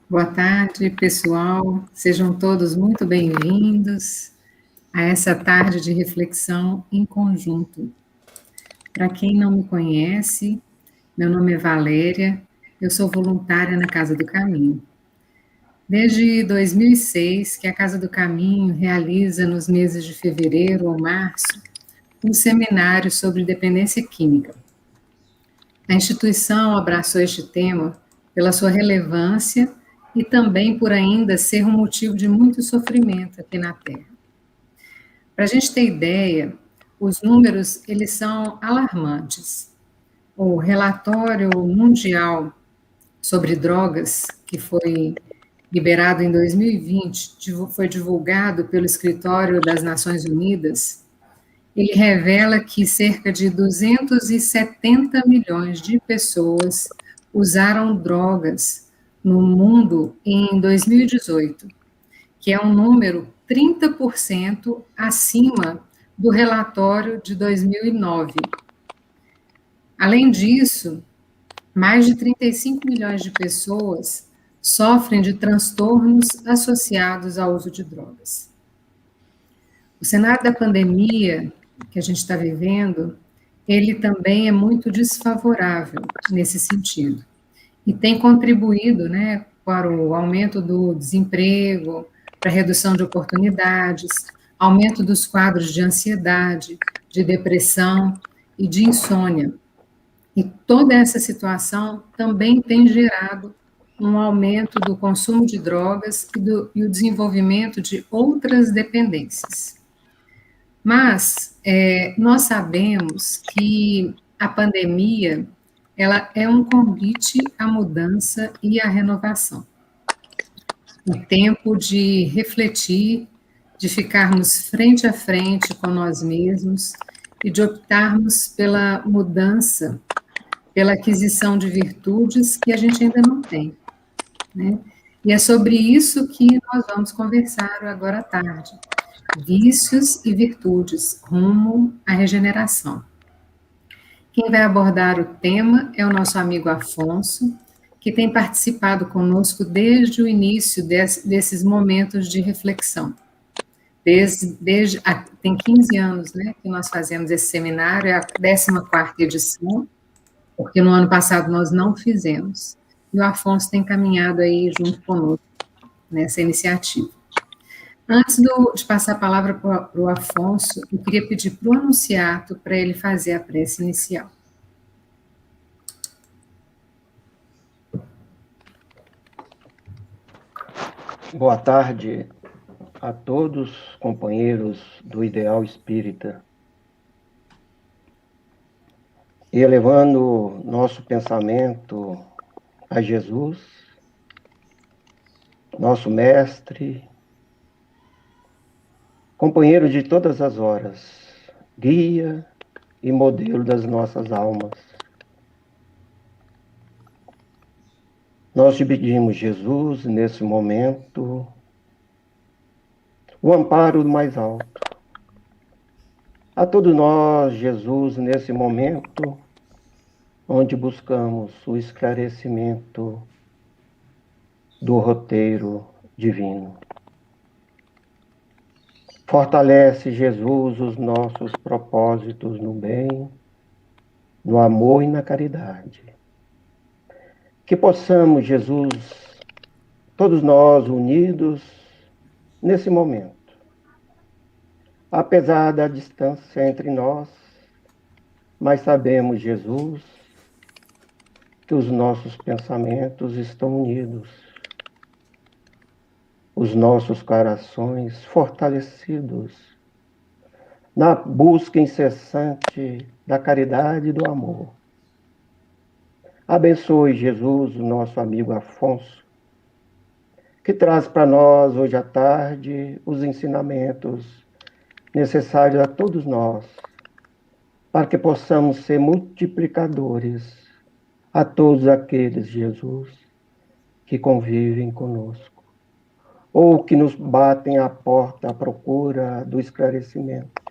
Boa tarde, pessoal. Sejam todos muito bem-vindos a essa tarde de reflexão em conjunto. Para quem não me conhece, meu nome é Valéria, eu sou voluntária na Casa do Caminho. Desde 2006 que a Casa do Caminho realiza nos meses de fevereiro ou março um seminário sobre dependência química. A instituição abraçou este tema pela sua relevância e também por ainda ser um motivo de muito sofrimento aqui na Terra. Para a gente ter ideia, os números eles são alarmantes. O relatório mundial sobre drogas, que foi liberado em 2020, foi divulgado pelo Escritório das Nações Unidas, ele revela que cerca de 270 milhões de pessoas usaram drogas no mundo em 2018, que é um número 30% acima do relatório de 2009. Além disso, mais de 35 milhões de pessoas sofrem de transtornos associados ao uso de drogas. O cenário da pandemia que a gente está vivendo, ele também é muito desfavorável nesse sentido. E tem contribuído, né, para o aumento do desemprego, para a redução de oportunidades, aumento dos quadros de ansiedade, de depressão e de insônia. E toda essa situação também tem gerado um aumento do consumo de drogas e o desenvolvimento de outras dependências. Mas nós sabemos que a pandemia ela é um convite à mudança e à renovação. O tempo de refletir, de ficarmos frente a frente com nós mesmos e de optarmos pela mudança, pela aquisição de virtudes que a gente ainda não tem, né? E é sobre isso que nós vamos conversar agora à tarde. Vícios e virtudes, rumo à regeneração. Quem vai abordar o tema é o nosso amigo Afonso, que tem participado conosco desde o início desses momentos de reflexão. Tem 15 anos, né, que nós fazemos esse seminário, é a 14ª edição, porque no ano passado nós não fizemos. E o Afonso tem caminhado aí junto conosco nessa iniciativa. Antes de passar a palavra para o Afonso, eu queria pedir para o Anunciato para ele fazer a prece inicial. Boa tarde a todos, companheiros do Ideal Espírita. E elevando nosso pensamento a Jesus, nosso Mestre, companheiro de todas as horas, guia e modelo das nossas almas. Nós te pedimos, Jesus, nesse momento, o amparo do mais alto. A todos nós, Jesus, nesse momento, onde buscamos o esclarecimento do roteiro divino. Fortalece, Jesus, os nossos propósitos no bem, no amor e na caridade. Que possamos, Jesus, todos nós unidos nesse momento. Apesar da distância entre nós, mas sabemos, Jesus, que os nossos pensamentos estão unidos, os nossos corações fortalecidos na busca incessante da caridade e do amor. Abençoe, Jesus, o nosso amigo Afonso, que traz para nós hoje à tarde os ensinamentos necessários a todos nós, para que possamos ser multiplicadores a todos aqueles, Jesus, que convivem conosco, ou que nos batem à porta à procura do esclarecimento,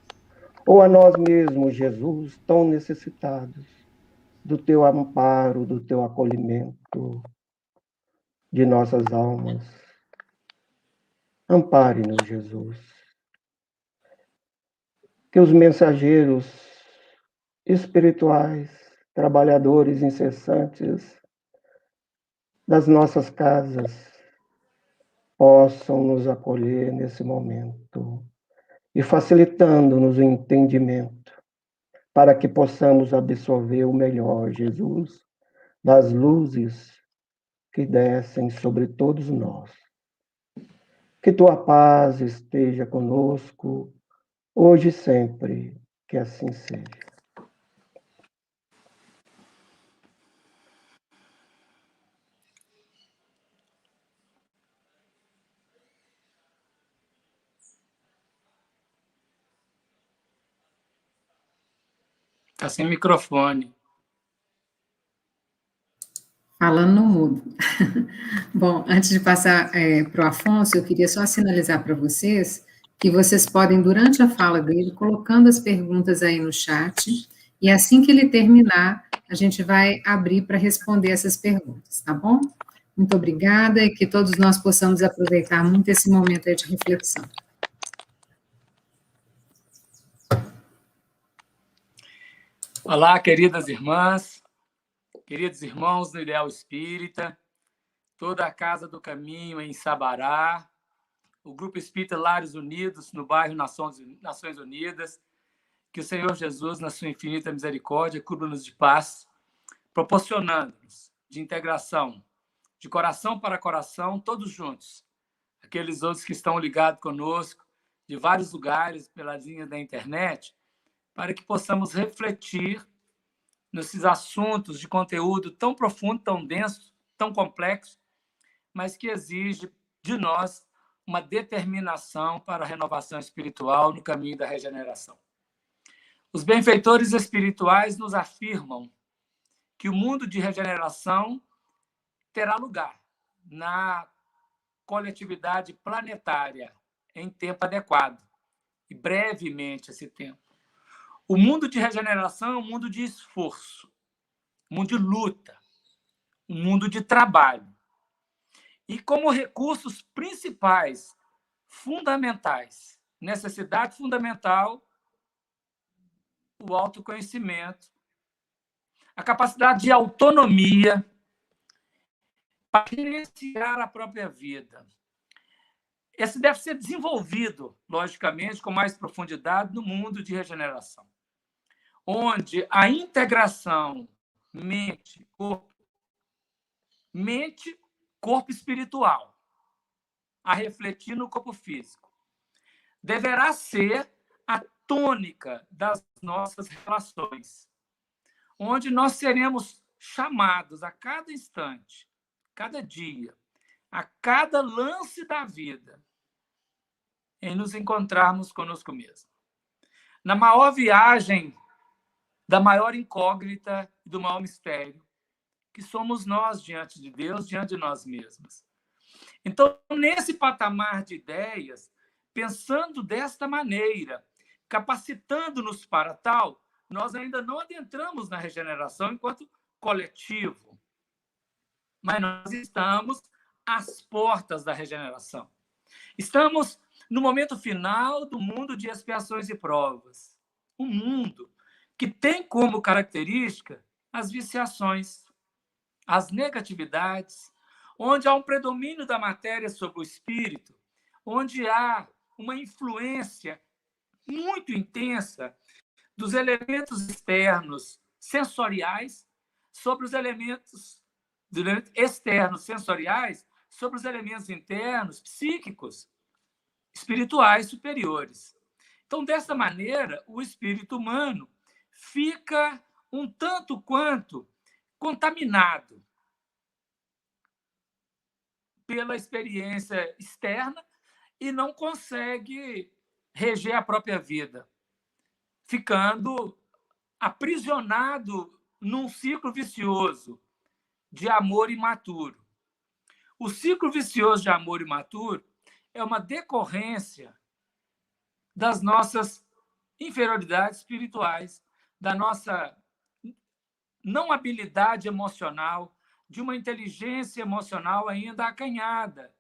ou a nós mesmos, Jesus, tão necessitados do teu amparo, do teu acolhimento, de nossas almas. Ampare-nos, Jesus. Que os mensageiros espirituais, trabalhadores incessantes das nossas casas, possam nos acolher nesse momento e facilitando-nos o entendimento para que possamos absorver o melhor, Jesus, das luzes que descem sobre todos nós. Que tua paz esteja conosco, hoje e sempre, que assim seja. Está sem microfone. Falando no mudo. Bom, antes de passar para o Afonso, eu queria só sinalizar para vocês que vocês podem, durante a fala dele, colocando as perguntas aí no chat, e assim que ele terminar, a gente vai abrir para responder essas perguntas, tá bom? Muito obrigada e que todos nós possamos aproveitar muito esse momento aí de reflexão. Olá, queridas irmãs, queridos irmãos do Ideal Espírita, toda a Casa do Caminho em Sabará, o Grupo Espírita Lares Unidos, no bairro Nações Unidas, que o Senhor Jesus, na sua infinita misericórdia, cubra-nos de paz, proporcionando-nos de integração, de coração para coração, todos juntos. Aqueles outros que estão ligados conosco, de vários lugares, pela linha da internet, para que possamos refletir nesses assuntos de conteúdo tão profundo, tão denso, tão complexo, mas que exige de nós uma determinação para a renovação espiritual no caminho da regeneração. Os benfeitores espirituais nos afirmam que o mundo de regeneração terá lugar na coletividade planetária em tempo adequado, e brevemente esse tempo. O mundo de regeneração é um mundo de esforço, um mundo de luta, um mundo de trabalho. E como recursos principais, fundamentais, necessidade fundamental, o autoconhecimento, a capacidade de autonomia para gerenciar a própria vida. Esse deve ser desenvolvido, logicamente, com mais profundidade no mundo de regeneração, onde a integração mente-corpo espiritual, a refletir no corpo físico, deverá ser a tônica das nossas relações, onde nós seremos chamados a cada instante, cada dia, a cada lance da vida, em nos encontrarmos conosco mesmo. Na maior viagem da maior incógnita e do maior mistério, que somos nós diante de Deus, diante de nós mesmos. Então, nesse patamar de ideias, pensando desta maneira, capacitando-nos para tal, nós ainda não adentramos na regeneração enquanto coletivo, mas nós estamos às portas da regeneração. Estamos no momento final do mundo de expiações e provas. Um mundo que tem como característica as viciações, as negatividades, onde há um predomínio da matéria sobre o espírito, onde há uma influência muito intensa dos elementos externos sensoriais sobre os elementos externos sensoriais sobre os elementos internos psíquicos, espirituais superiores. Então, dessa maneira, o espírito humano fica um tanto quanto contaminado pela experiência externa e não consegue reger a própria vida, ficando aprisionado num ciclo vicioso de amor imaturo. O ciclo vicioso de amor imaturo é uma decorrência das nossas inferioridades espirituais, da nossa não habilidade emocional, de uma inteligência emocional ainda acanhada,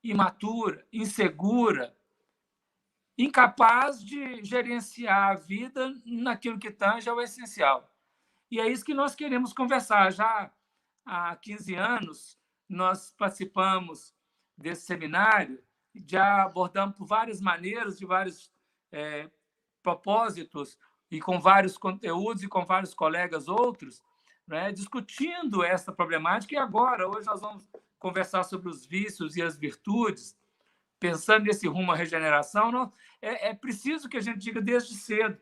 imatura, insegura, incapaz de gerenciar a vida naquilo que tange ao essencial. E é isso que nós queremos conversar. Já há 15 anos, nós participamos desse seminário, já abordamos por várias maneiras, de vários propósitos, e com vários conteúdos, e com vários colegas outros, né, discutindo essa problemática. E agora, hoje, nós vamos conversar sobre os vícios e as virtudes, pensando nesse rumo à regeneração. É preciso que a gente diga desde cedo: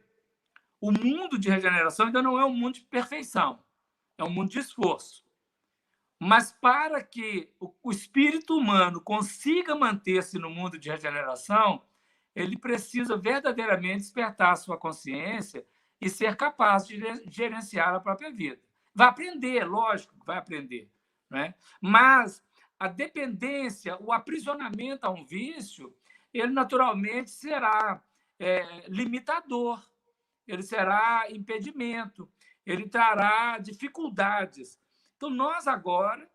o mundo de regeneração ainda não é um mundo de perfeição, é um mundo de esforço. Mas para que o espírito humano consiga manter-se no mundo de regeneração, ele precisa verdadeiramente despertar a sua consciência e ser capaz de gerenciar a própria vida. Vai aprender, lógico, vai aprender, né? Mas a dependência, o aprisionamento a um vício, ele naturalmente será limitador, ele será impedimento, ele trará dificuldades. Então, nós agora,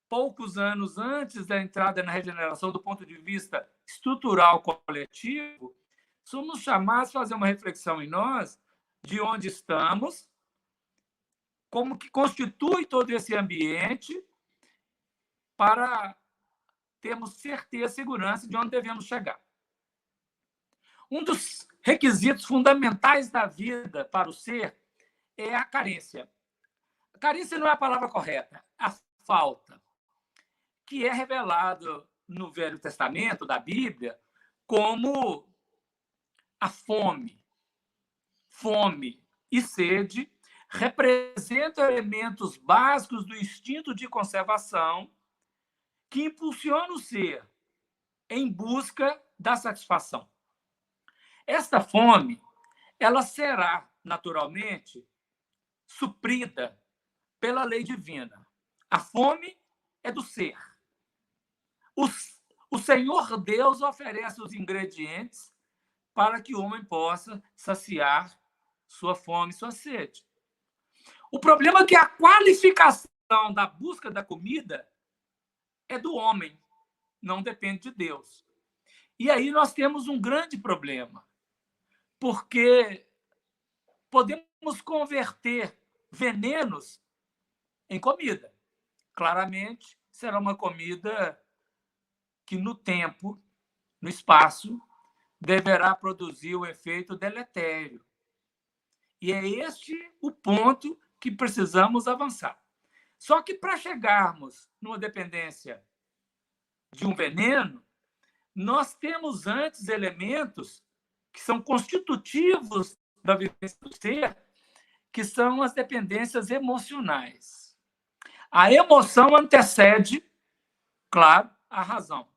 poucos anos antes da entrada na regeneração do ponto de vista estrutural coletivo, somos chamados a fazer uma reflexão em nós de onde estamos, como que constitui todo esse ambiente, para termos certeza e segurança de onde devemos chegar. Um dos requisitos fundamentais da vida para o ser é a carência. A carência não é a palavra correta, a falta, que é revelado no Velho Testamento, da Bíblia, como a fome. Fome e sede representam elementos básicos do instinto de conservação que impulsiona o ser em busca da satisfação. Esta fome, ela será, naturalmente, suprida pela lei divina. A fome é do ser. O Senhor Deus oferece os ingredientes para que o homem possa saciar sua fome e sua sede. O problema é que a qualificação da busca da comida é do homem, não depende de Deus. E aí nós temos um grande problema, porque podemos converter venenos em comida. Claramente, será uma comida que, no tempo, no espaço, deverá produzir o efeito deletério. E é este o ponto que precisamos avançar. Só que, para chegarmos numa dependência de um veneno, nós temos antes elementos que são constitutivos da vivência do ser, que são as dependências emocionais. A emoção antecede, claro, a razão.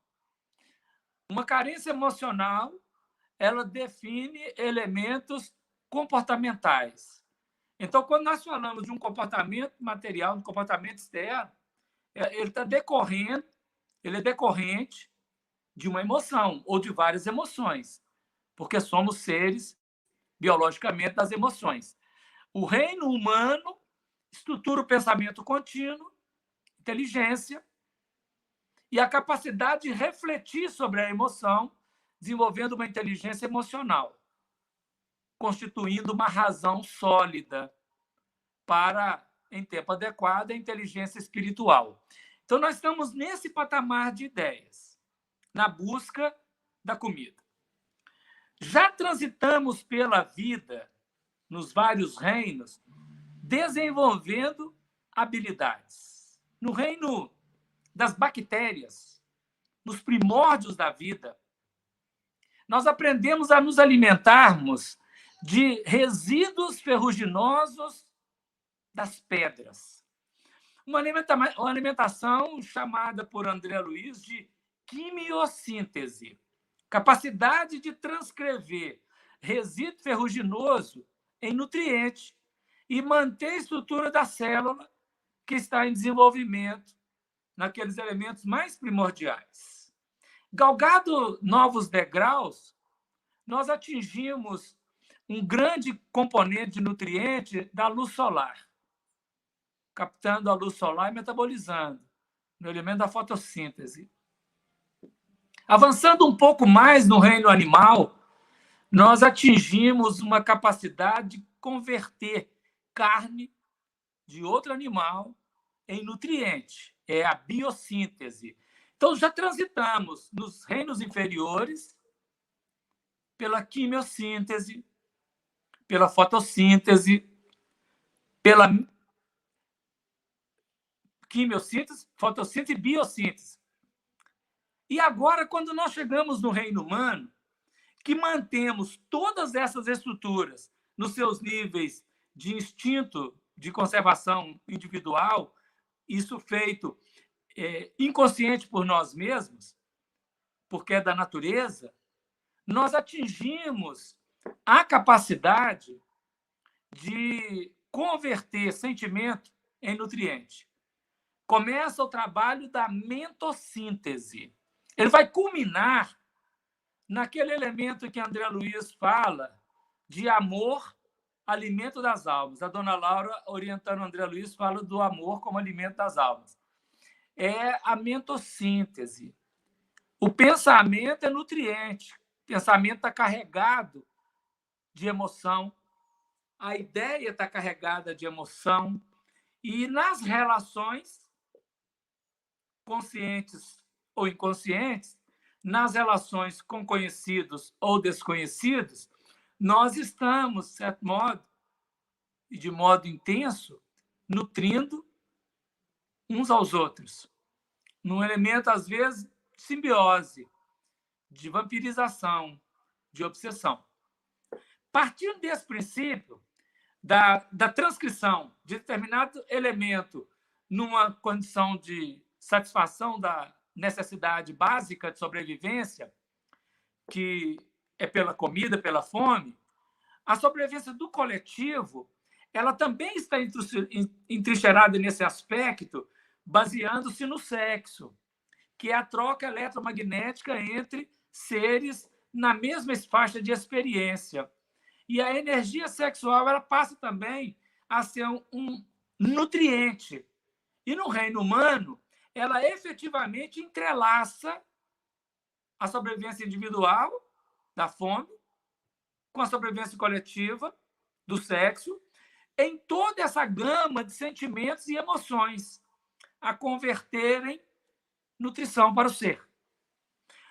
Uma carência emocional, ela define elementos comportamentais. Então, quando nós falamos de um comportamento material, um comportamento externo, ele é decorrente de uma emoção ou de várias emoções, porque somos seres biologicamente das emoções. O reino humano estrutura o pensamento contínuo, inteligência e a capacidade de refletir sobre a emoção, desenvolvendo uma inteligência emocional, constituindo uma razão sólida para, em tempo adequado, a inteligência espiritual. Então, nós estamos nesse patamar de ideias, na busca da comida. Já transitamos pela vida, nos vários reinos, desenvolvendo habilidades. No reino das bactérias, nos primórdios da vida, nós aprendemos a nos alimentarmos de resíduos ferruginosos das pedras. Uma alimentação chamada por André Luiz de quimiossíntese, capacidade de transcrever resíduo ferruginoso em nutriente e manter a estrutura da célula que está em desenvolvimento naqueles elementos mais primordiais. Galgado novos degraus, nós atingimos um grande componente de nutriente da luz solar. captando a luz solar e metabolizando no elemento da fotossíntese. Avançando um pouco mais no reino animal, nós atingimos uma capacidade de converter carne de outro animal em nutriente. É a biossíntese. Então, já transitamos nos reinos inferiores pela quimiossíntese, pela fotossíntese, pela quimiossíntese, fotossíntese e biossíntese. E agora, quando nós chegamos no reino humano, que mantemos todas essas estruturas nos seus níveis de instinto de conservação individual, isso feito inconsciente por nós mesmos, porque é da natureza, nós atingimos a capacidade de converter sentimento em nutriente. Começa o trabalho da mentossíntese. Ele vai culminar naquele elemento que André Luiz fala de amor, alimento das almas. A dona Laura, orientando André Luiz, fala do amor como alimento das almas. É a mentossíntese. O pensamento é nutriente. O pensamento está carregado de emoção. A ideia está carregada de emoção. E nas relações, conscientes ou inconscientes, nas relações com conhecidos ou desconhecidos, nós estamos, de certo modo, e de modo intenso, nutrindo uns aos outros. Num elemento, às vezes, de simbiose, de vampirização, de obsessão. Partindo desse princípio, da transcrição de determinado elemento numa condição de satisfação da necessidade básica de sobrevivência, que é pela comida, pela fome, a sobrevivência do coletivo, ela também está entrincheirada nesse aspecto, baseando-se no sexo, que é a troca eletromagnética entre seres na mesma faixa de experiência. E a energia sexual ela passa também a ser um nutriente. E no reino humano, ela efetivamente entrelaça a sobrevivência individual, da fome, com a sobrevivência coletiva, do sexo, em toda essa gama de sentimentos e emoções, a converterem nutrição para o ser.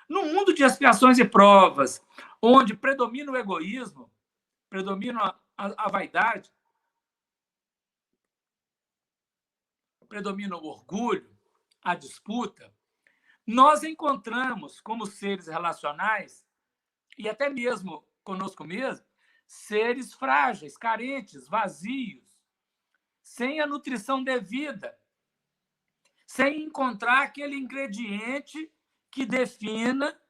No mundo de expiações e provas, onde predomina o egoísmo, predomina a vaidade, predomina o orgulho, a disputa, nós encontramos, como seres relacionais, e até mesmo conosco mesmo, seres frágeis, carentes, vazios, sem a nutrição devida, sem encontrar aquele ingrediente que defina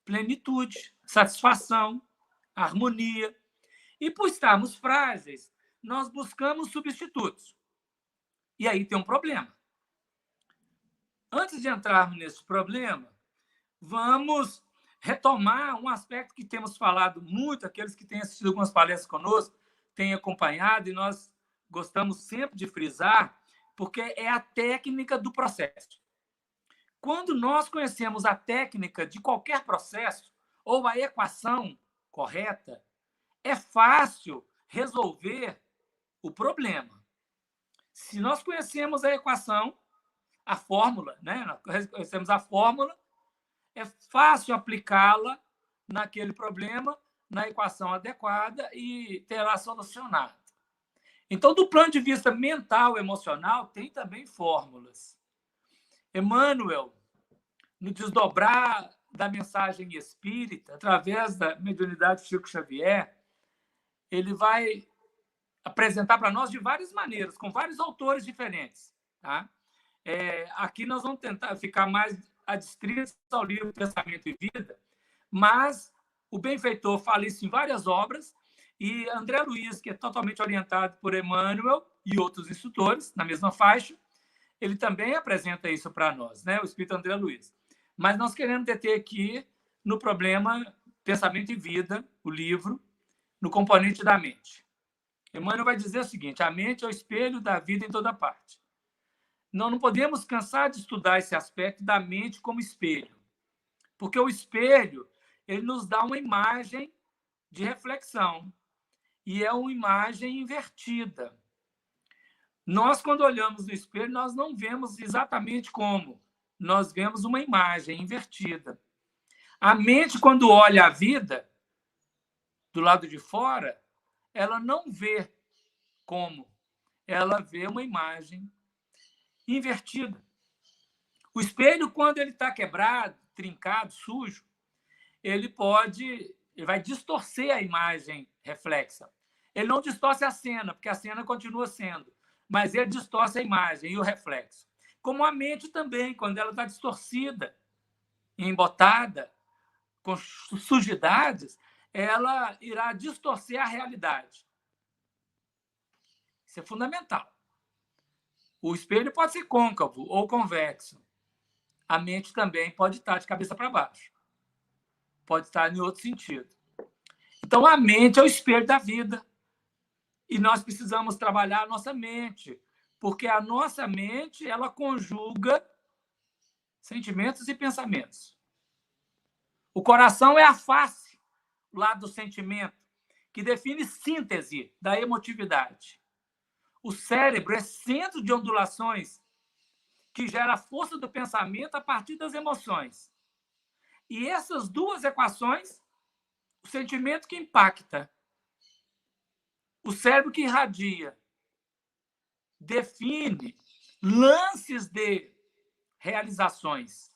plenitude, satisfação, harmonia. E por estarmos frágeis, nós buscamos substitutos. E aí tem um problema. Antes de entrarmos nesse problema, vamos retomar um aspecto que temos falado muito, aqueles que têm assistido algumas palestras conosco, têm acompanhado, e nós gostamos sempre de frisar, porque é a técnica do processo. Quando nós conhecemos a técnica de qualquer processo, ou a equação correta, é fácil resolver o problema. Se nós conhecemos a equação, a fórmula, né? Nós conhecemos a fórmula, é fácil aplicá-la naquele problema, na equação adequada e terá solucionado. Então, do plano de vista mental, emocional, tem também fórmulas. Emmanuel, no desdobrar da mensagem espírita, através da mediunidade de Chico Xavier, ele vai apresentar para nós de várias maneiras, com vários autores diferentes. Tá? Aqui nós vamos tentar ficar mais adstritos ao livro Pensamento e Vida, mas o benfeitor fala isso em várias obras, e André Luiz, que é totalmente orientado por Emmanuel e outros instrutores, na mesma faixa, ele também apresenta isso para nós, né? O Espírito André Luiz. Mas nós queremos deter aqui no problema Pensamento e Vida, o livro, no componente da mente. Emmanuel vai dizer o seguinte: a mente é o espelho da vida em toda parte. Nós não podemos cansar de estudar esse aspecto da mente como espelho, porque o espelho ele nos dá uma imagem de reflexão e é uma imagem invertida. Nós, quando olhamos no espelho, nós não vemos exatamente como, nós vemos uma imagem invertida. A mente, quando olha a vida do lado de fora, ela não vê como, ela vê uma imagem invertida. O espelho, quando ele está quebrado, trincado, sujo, ele vai distorcer a imagem reflexa. Ele não distorce a cena, porque a cena continua sendo, mas ele distorce a imagem e o reflexo. Como a mente também, quando ela está distorcida, embotada, com sujidades, ela irá distorcer a realidade. Isso é fundamental. O espelho pode ser côncavo ou convexo. A mente também pode estar de cabeça para baixo. Pode estar em outro sentido. Então, a mente é o espelho da vida. E nós precisamos trabalhar a nossa mente, porque a nossa mente ela conjuga sentimentos e pensamentos. O coração é a face lá do sentimento, que define síntese da emotividade. O cérebro é centro de ondulações que gera a força do pensamento a partir das emoções. E essas duas equações, o sentimento que impacta, o cérebro que irradia, define lances de realizações,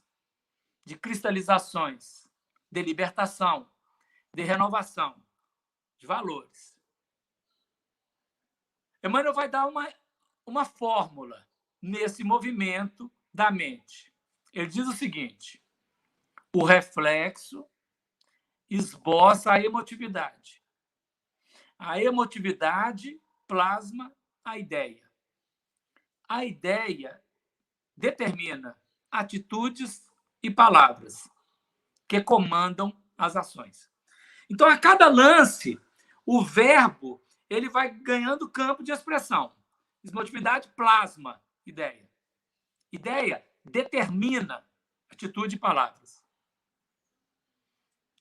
de cristalizações, de libertação, de renovação, de valores. Emmanuel vai dar uma fórmula nesse movimento da mente. Ele diz o seguinte: o reflexo esboça a emotividade. A emotividade plasma a ideia. A ideia determina atitudes e palavras que comandam as ações. Então, a cada lance, o verbo ele vai ganhando campo de expressão. Emotividade plasma ideia. Ideia determina atitude e palavras.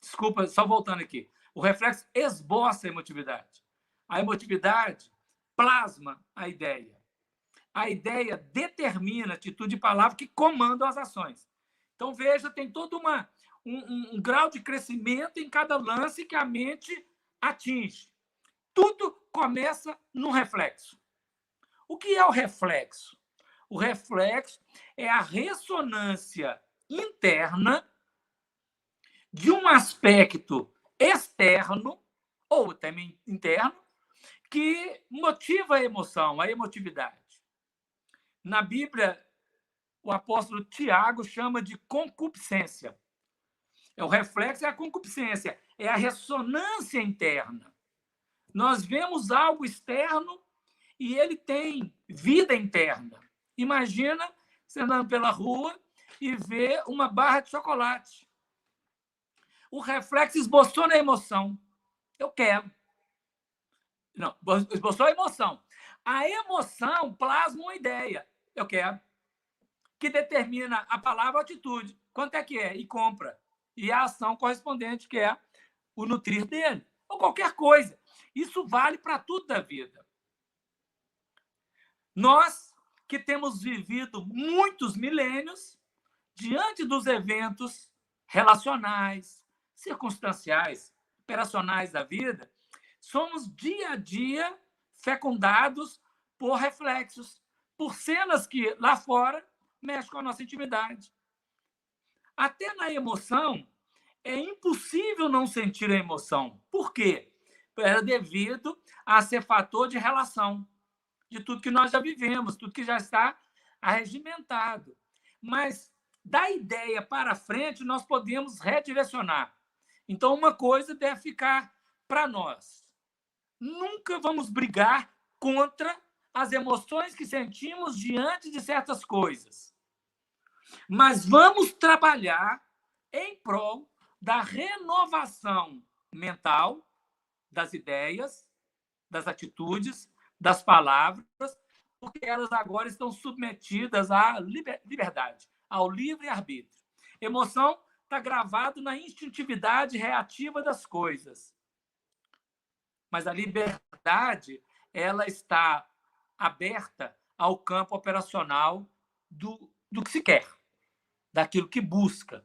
Desculpa, só voltando aqui. O reflexo esboça a emotividade. A emotividade plasma a ideia. A ideia determina atitude e palavra que comandam as ações. Então, veja, tem todo um grau de crescimento em cada lance que a mente atinge. Tudo começa num reflexo. O que é o reflexo? O reflexo é a ressonância interna de um aspecto externo, ou também interno, que motiva a emoção, a emotividade. Na Bíblia, o apóstolo Tiago chama de concupiscência. O reflexo é a concupiscência, é a ressonância interna. Nós vemos algo externo e ele tem vida interna. Imagina você andando pela rua e ver uma barra de chocolate. O reflexo esboçou na emoção. Eu quero. Não, esboçou a emoção. A emoção plasma uma ideia. Eu quero. Que determina a palavra ou a atitude. Quanto é que é? E compra. E a ação correspondente, que é o nutrir dele. Ou qualquer coisa. Isso vale para tudo da vida. Nós que temos vivido muitos milênios diante dos eventos relacionais, circunstanciais, operacionais da vida, somos dia a dia fecundados por reflexos, por cenas que lá fora mexem com a nossa intimidade. Até na emoção, é impossível não sentir a emoção. Por quê? É devido a ser fator de relação, de tudo que nós já vivemos, tudo que já está arregimentado. Mas da ideia para frente, nós podemos redirecionar. Então, uma coisa deve ficar para nós. Nunca vamos brigar contra as emoções que sentimos diante de certas coisas. Mas vamos trabalhar em prol da renovação mental, das ideias, das atitudes, das palavras, porque elas agora estão submetidas à liberdade, ao livre-arbítrio. Emoção está gravado na instintividade reativa das coisas. Mas a liberdade, ela está aberta ao campo operacional do que se quer, daquilo que busca.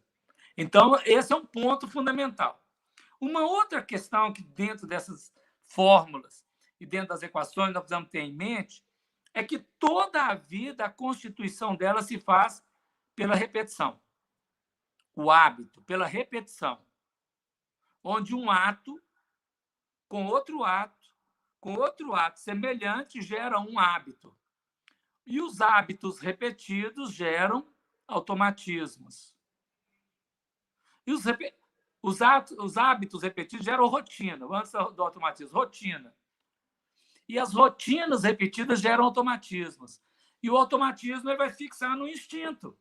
Então, esse é um ponto fundamental. Uma outra questão que, dentro dessas fórmulas e dentro das equações, nós precisamos ter em mente é que toda a vida, a constituição dela se faz pela repetição. O hábito, pela repetição. Onde um ato, com outro ato semelhante, gera um hábito. E os hábitos repetidos geram automatismos. E os hábitos repetidos geram rotina, antes do automatismo, rotina. E as rotinas repetidas geram automatismos. E o automatismo ele vai fixar no instinto.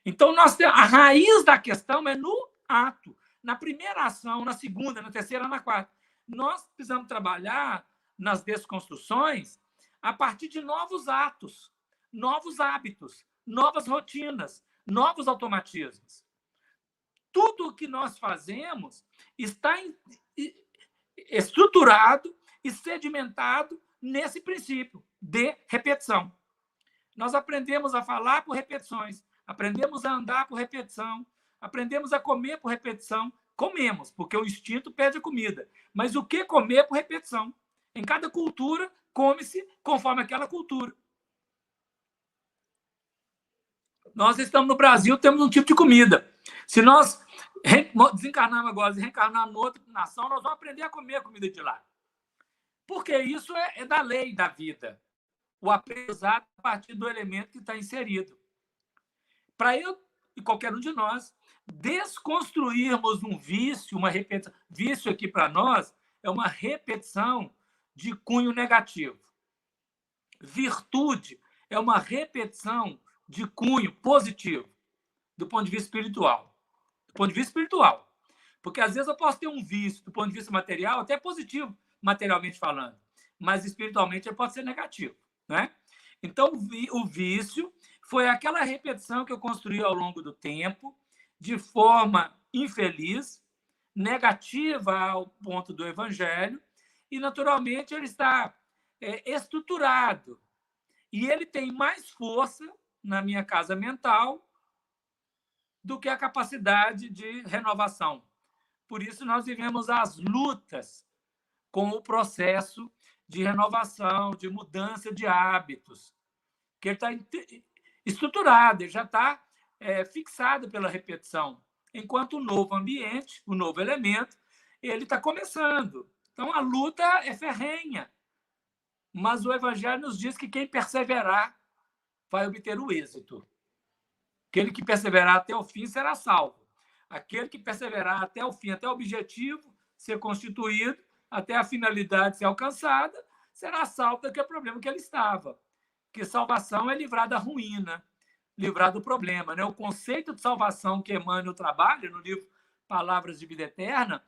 Então, a raiz da questão é no ato. Na primeira ação, na segunda, na terceira, na quarta. Nós precisamos trabalhar nas desconstruções a partir de novos atos, novos hábitos, novas rotinas, novos automatismos. Tudo o que nós fazemos está estruturado e sedimentado nesse princípio de repetição. Nós aprendemos a falar por repetições, aprendemos a andar por repetição, aprendemos a comer por repetição. Comemos, porque o instinto pede a comida. Mas o que comer por repetição? Em cada cultura, come-se conforme aquela cultura. Nós estamos no Brasil, temos um tipo de comida. Se nós desencarnarmos agora e reencarnarmos em outra nação, nós vamos aprender a comer a comida de lá. Porque isso é da lei da vida. O aprendizado a partir do elemento que está inserido. Para eu e qualquer um de nós desconstruirmos um vício, uma repetição. Vício aqui para nós é uma repetição de cunho negativo. Virtude é uma repetição de cunho positivo, do ponto de vista espiritual. Do ponto de vista espiritual. Porque, às vezes, eu posso ter um vício, do ponto de vista material, até positivo, materialmente falando, mas espiritualmente ele pode ser negativo. Né? Então, o vício foi aquela repetição que eu construí ao longo do tempo, de forma infeliz, negativa ao ponto do evangelho, e, naturalmente, ele está estruturado. E ele tem mais força na minha casa mental do que a capacidade de renovação. Por isso, nós vivemos as lutas com o processo de renovação, de mudança de hábitos, que ele está estruturado, ele já está fixado pela repetição, enquanto o novo ambiente, o novo elemento, ele está começando. Então, a luta é ferrenha, mas o Evangelho nos diz que quem perseverar vai obter o êxito. Aquele que perseverar até o fim será salvo. Aquele que perseverar até o fim, até o objetivo ser constituído, até a finalidade ser alcançada, será salvo daquele problema que ele estava. Porque salvação é livrar da ruína, livrar do problema. Né? O conceito de salvação que Emmanuel trabalha no livro Palavras de Vida Eterna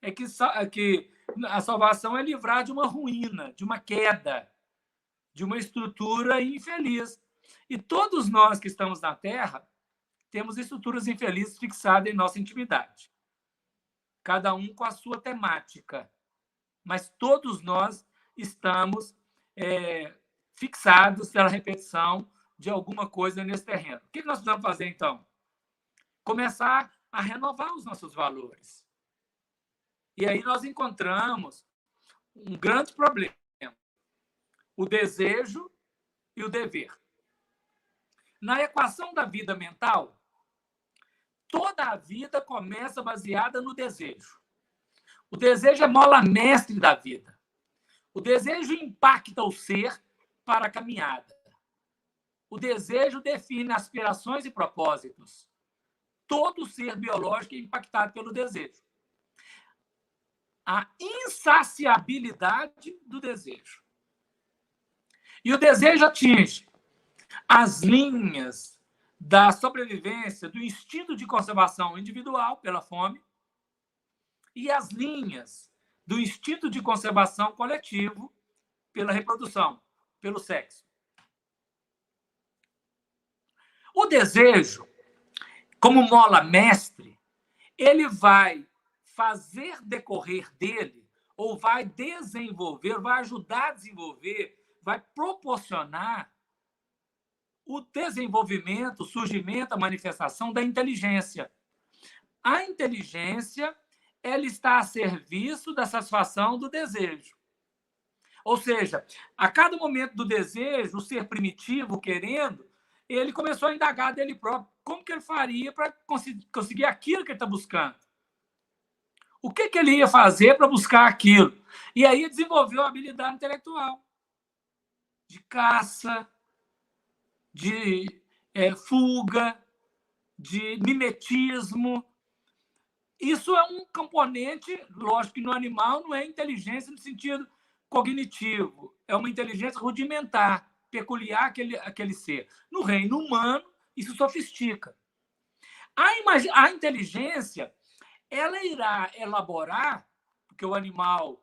é que a salvação é livrar de uma ruína, de uma queda, de uma estrutura infeliz. E todos nós que estamos na Terra temos estruturas infelizes fixadas em nossa intimidade. Cada um com a sua temática. Mas todos nós estamos fixados pela repetição de alguma coisa nesse terreno. O que nós precisamos fazer, então? Começar a renovar os nossos valores. E aí nós encontramos um grande problema. O desejo e o dever. Na equação da vida mental, toda a vida começa baseada no desejo. O desejo é mola mestre da vida. O desejo impacta o ser para a caminhada. O desejo define aspirações e propósitos. Todo ser biológico é impactado pelo desejo. A insaciabilidade do desejo. E o desejo atinge as linhas da sobrevivência, do instinto de conservação individual pela fome, e as linhas do instinto de conservação coletivo pela reprodução, pelo sexo. O desejo, como mola mestre, ele vai fazer decorrer dele, ou vai desenvolver, vai ajudar a desenvolver, vai proporcionar o desenvolvimento, o surgimento, a manifestação da inteligência. A inteligência, ela está a serviço da satisfação do desejo. Ou seja, a cada momento do desejo, o ser primitivo, querendo, ele começou a indagar dele próprio como que ele faria para conseguir aquilo que ele está buscando. O que ele ia fazer para buscar aquilo? E aí desenvolveu a habilidade intelectual de caça, de fuga, de mimetismo. Isso é um componente, lógico que no animal não é inteligência no sentido cognitivo, é uma inteligência rudimentar, peculiar àquele ser. No reino humano, isso sofistica. A inteligência, ela irá elaborar, porque o animal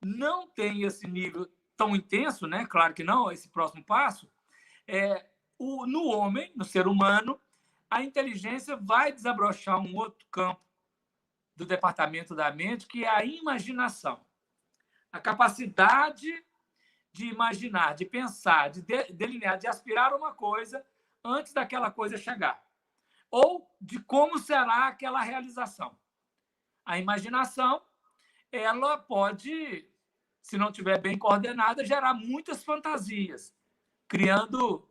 não tem esse nível tão intenso, né? Claro que não, esse próximo passo, no homem, no ser humano, a inteligência vai desabrochar um outro campo do departamento da mente, que é a imaginação. A capacidade de imaginar, de pensar, de delinear, de aspirar uma coisa antes daquela coisa chegar. Ou de como será aquela realização. A imaginação, ela pode, se não estiver bem coordenada, gerar muitas fantasias, criando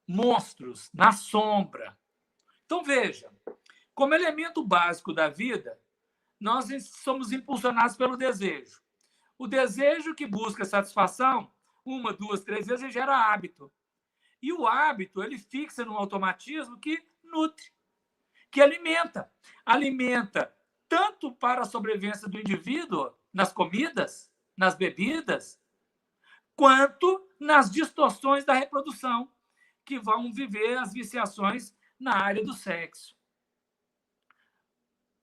monstros na sombra. Então, veja, como elemento básico da vida, nós somos impulsionados pelo desejo. O desejo que busca satisfação, 1, 2, 3 vezes, gera hábito. E o hábito, ele fixa num automatismo que nutre, que alimenta. Alimenta tanto para a sobrevivência do indivíduo, nas comidas, nas bebidas, quanto nas distorções da reprodução, que vão viver as viciações na área do sexo.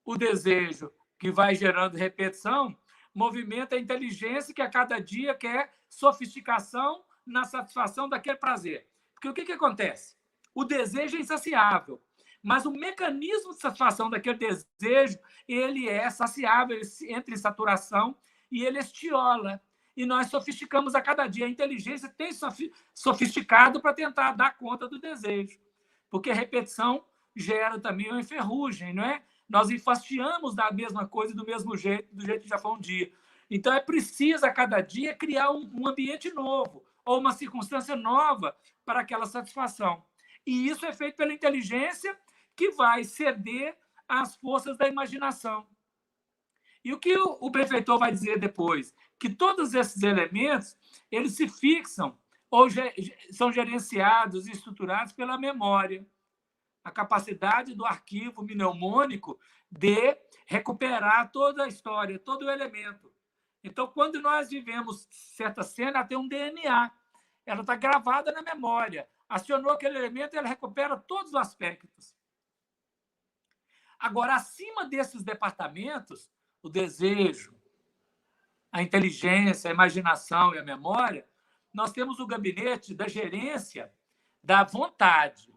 O desejo, que vai gerando repetição, movimenta a inteligência que a cada dia quer sofisticação na satisfação daquele prazer. Porque o que acontece? O desejo é insaciável, mas o mecanismo de satisfação daquele desejo, ele é saciável, ele entra em saturação e ele estiola. E nós sofisticamos a cada dia. A inteligência tem sofisticado para tentar dar conta do desejo. Porque a repetição gera também uma enferrugem, não é? Nós enfastiamos da mesma coisa do mesmo jeito, do jeito que já foi um dia. Então, é preciso, a cada dia, criar um ambiente novo ou uma circunstância nova para aquela satisfação. E isso é feito pela inteligência, que vai ceder às forças da imaginação. E o que o benfeitor vai dizer depois? Que todos esses elementos, eles se fixam ou são gerenciados e estruturados pela memória. A capacidade do arquivo mnemônico de recuperar toda a história, todo o elemento. Então, quando nós vivemos certa cena, ela tem um DNA. Ela está gravada na memória. Acionou aquele elemento, ela recupera todos os aspectos. Agora, acima desses departamentos, o desejo, a inteligência, a imaginação e a memória, nós temos o gabinete da gerência da vontade.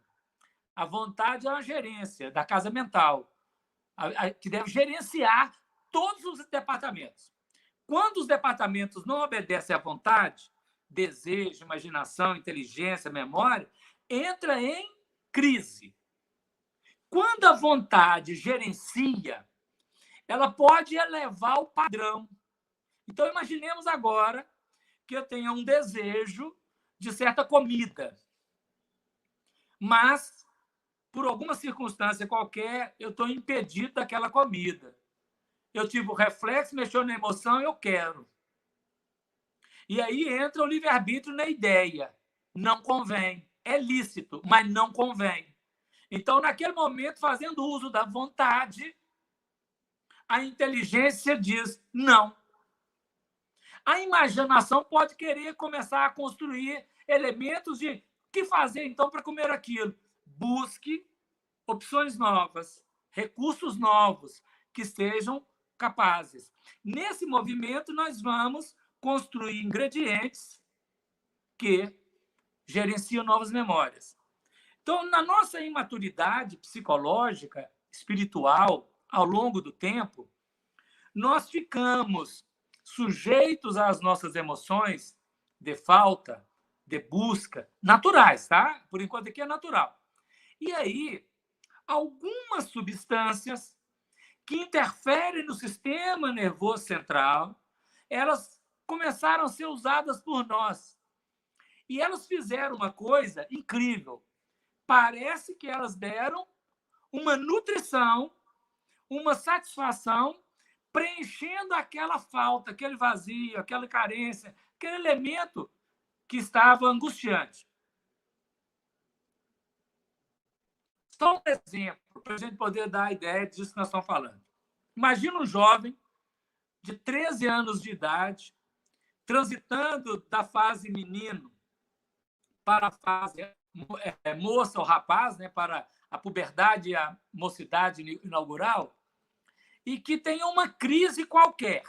A vontade é uma gerência da casa mental, que deve gerenciar todos os departamentos. Quando os departamentos não obedecem à vontade, desejo, imaginação, inteligência, memória, entra em crise. Quando a vontade gerencia, ela pode elevar o padrão. Então, imaginemos agora que eu tenha um desejo de certa comida, mas, por alguma circunstância qualquer, eu estou impedido daquela comida. Eu tive o reflexo, mexeu na emoção, eu quero. E aí entra o livre-arbítrio na ideia. Não convém. É lícito, mas não convém. Então, naquele momento, fazendo uso da vontade, a inteligência diz não. A imaginação pode querer começar a construir elementos de o que fazer, então, para comer aquilo. Busque opções novas, recursos novos, que sejam capazes. Nesse movimento, nós vamos construir ingredientes que gerenciam novas memórias. Então, na nossa imaturidade psicológica, espiritual, ao longo do tempo, nós ficamos sujeitos às nossas emoções de falta, de busca, naturais, tá? Por enquanto aqui é natural. E aí, algumas substâncias que interferem no sistema nervoso central, elas começaram a ser usadas por nós. E elas fizeram uma coisa incrível. Parece que elas deram uma nutrição, uma satisfação, preenchendo aquela falta, aquele vazio, aquela carência, aquele elemento que estava angustiante. Só um exemplo, para a gente poder dar a ideia disso que nós estamos falando. Imagina um jovem de 13 anos de idade, transitando da fase menino para a fase moça ou rapaz, né, para a puberdade e a mocidade inaugural, e que tenha uma crise qualquer,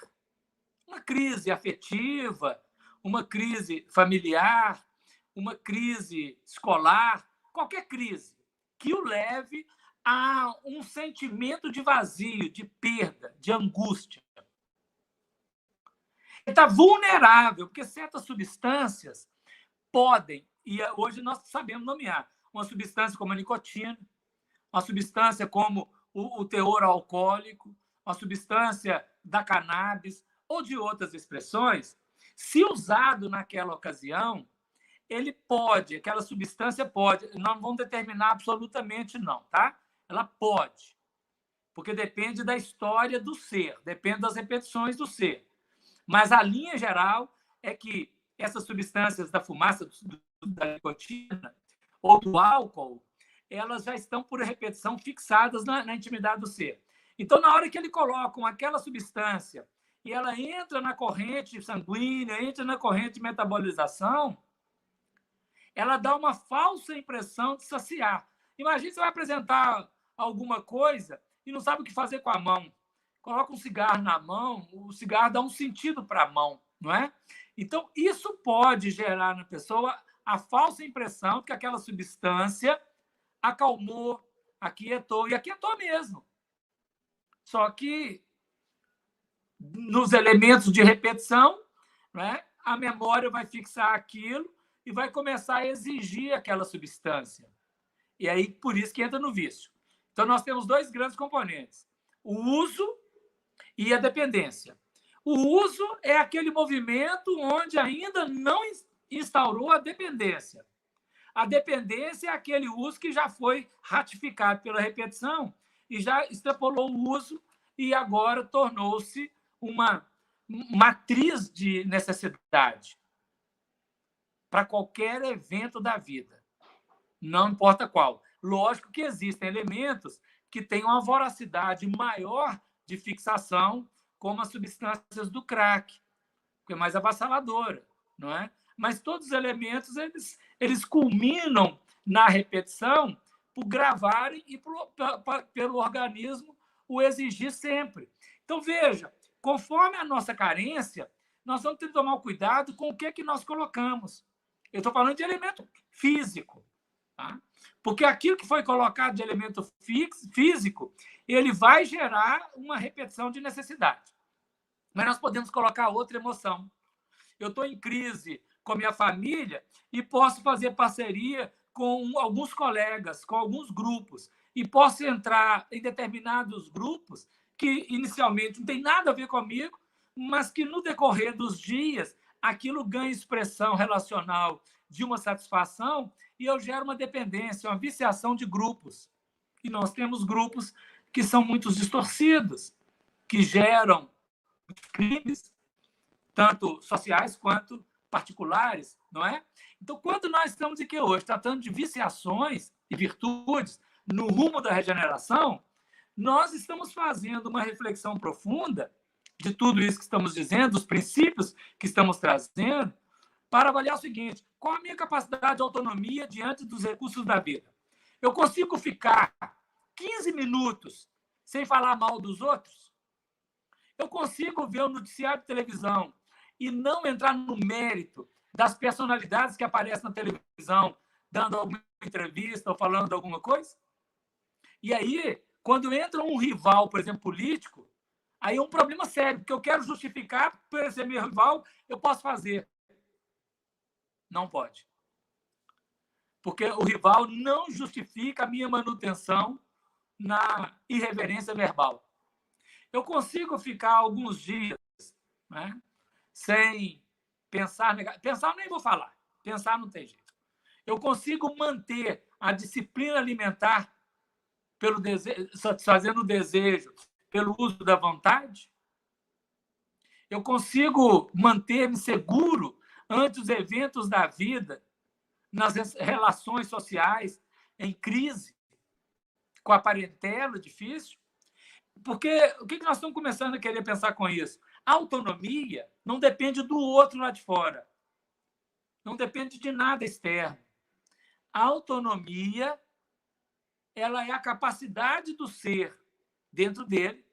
uma crise afetiva, uma crise familiar, uma crise escolar, qualquer crise que o leve a um sentimento de vazio, de perda, de angústia. Ele está vulnerável, porque certas substâncias podem, e hoje nós sabemos nomear, uma substância como a nicotina, uma substância como o teor alcoólico, uma substância da cannabis ou de outras expressões, se usado naquela ocasião, ele pode, aquela substância pode, não vamos determinar absolutamente não, tá? Ela pode, porque depende da história do ser, depende das repetições do ser. Mas a linha geral é que essas substâncias da fumaça, da nicotina ou do álcool, elas já estão por repetição fixadas na intimidade do ser. Então, na hora que ele coloca aquela substância e ela entra na corrente sanguínea, entra na corrente de metabolização, ela dá uma falsa impressão de saciar. Imagina você vai apresentar alguma coisa e não sabe o que fazer com a mão. Coloca um cigarro na mão, o cigarro dá um sentido para a mão, não é? Então, isso pode gerar na pessoa a falsa impressão de que aquela substância acalmou, aquietou, e aquietou mesmo. Só que, nos elementos de repetição, né, a memória vai fixar aquilo e vai começar a exigir aquela substância. E aí, por isso que entra no vício. Então, nós temos dois grandes componentes: o uso e a dependência. O uso é aquele movimento onde ainda não instaurou a dependência. A dependência é aquele uso que já foi ratificado pela repetição e já extrapolou o uso e agora tornou-se uma matriz de necessidade para qualquer evento da vida, não importa qual. Lógico que existem elementos que têm uma voracidade maior de fixação, como as substâncias do crack, que é mais avassaladora, não é? Mas todos os elementos eles culminam na repetição por gravarem e pelo organismo o exigir sempre. Então, veja, conforme a nossa carência, nós vamos ter que tomar cuidado com o que nós colocamos. Eu estou falando de elemento físico, tá? Porque aquilo que foi colocado de elemento físico, ele vai gerar uma repetição de necessidade. Mas nós podemos colocar outra emoção. Eu estou em crise com a minha família e posso fazer parceria com alguns colegas, com alguns grupos, e posso entrar em determinados grupos que inicialmente não tem nada a ver comigo, mas que no decorrer dos dias aquilo ganha expressão relacional de uma satisfação e eu gero uma dependência, uma viciação de grupos. E nós temos grupos que são muito distorcidos, que geram crimes, tanto sociais quanto particulares, não é? Então, quando nós estamos aqui hoje tratando de viciações e virtudes no rumo da regeneração, nós estamos fazendo uma reflexão profunda de tudo isso que estamos dizendo, dos princípios que estamos trazendo, para avaliar o seguinte: qual a minha capacidade de autonomia diante dos recursos da vida? Eu consigo ficar 15 minutos sem falar mal dos outros? Eu consigo ver o noticiário de televisão e não entrar no mérito das personalidades que aparecem na televisão, dando alguma entrevista ou falando alguma coisa? E aí, quando entra um rival, por exemplo, político, aí é um problema sério, porque eu quero justificar, por ele ser meu rival, eu posso fazer. Não pode. Porque o rival não justifica a minha manutenção na irreverência verbal. Eu consigo ficar alguns dias, né, sem pensar... Pensar eu nem vou falar. Pensar não tem jeito. Eu consigo manter a disciplina alimentar pelo desejo, satisfazendo o desejo, pelo uso da vontade? Eu consigo manter-me seguro ante os eventos da vida, nas relações sociais, em crise, com a parentela difícil? Porque o que nós estamos começando a querer pensar com isso? A autonomia não depende do outro lá de fora. Não depende de nada externo. A autonomia, ela é a capacidade do ser, dentro dele,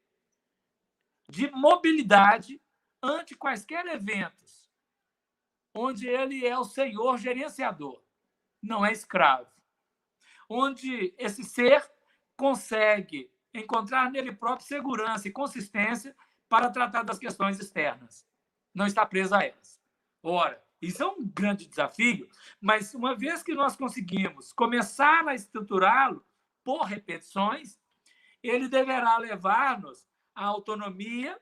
de mobilidade ante quaisquer eventos, onde ele é o senhor gerenciador, não é escravo. Onde esse ser consegue encontrar nele próprio segurança e consistência para tratar das questões externas. Não está preso a elas. Ora, isso é um grande desafio, mas uma vez que nós conseguimos começar a estruturá-lo por repetições, ele deverá levar-nos à autonomia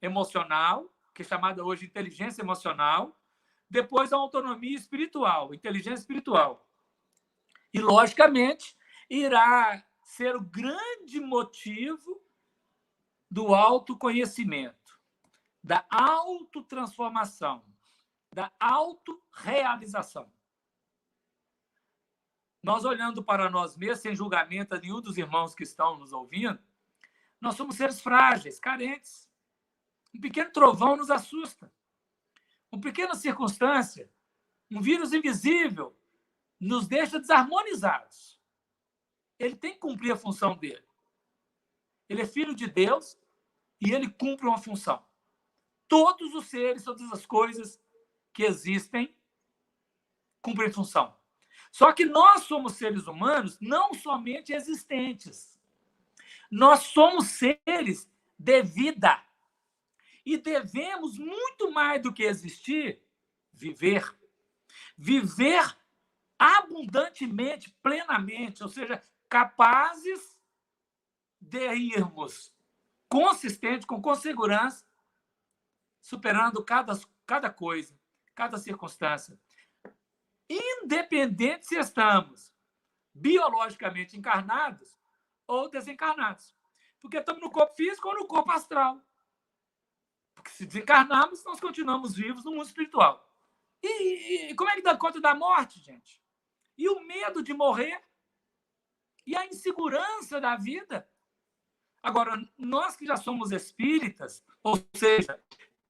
emocional, que é chamada hoje inteligência emocional, depois a autonomia espiritual, inteligência espiritual. E, logicamente, irá ser o grande motivo do autoconhecimento, da autotransformação, da autorrealização. Nós, olhando para nós mesmos, sem julgamento a nenhum dos irmãos que estão nos ouvindo, nós somos seres frágeis, carentes. Um pequeno trovão nos assusta. Uma pequena circunstância, um vírus invisível, nos deixa desarmonizados. Ele tem que cumprir a função dele. Ele é filho de Deus e ele cumpre uma função. Todos os seres, todas as coisas que existem, cumprem função. Só que nós somos seres humanos não somente existentes. Nós somos seres de vida. E devemos, muito mais do que existir, viver. Viver abundantemente, plenamente, ou seja, capazes de irmos consistente, com segurança, superando cada coisa, cada circunstância. Independente se estamos biologicamente encarnados ou desencarnados. Porque estamos no corpo físico ou no corpo astral. Porque se desencarnarmos, nós continuamos vivos no mundo espiritual. E como é que dá conta da morte, gente? E o medo de morrer? E a insegurança da vida? Agora, nós que já somos espíritas, ou seja,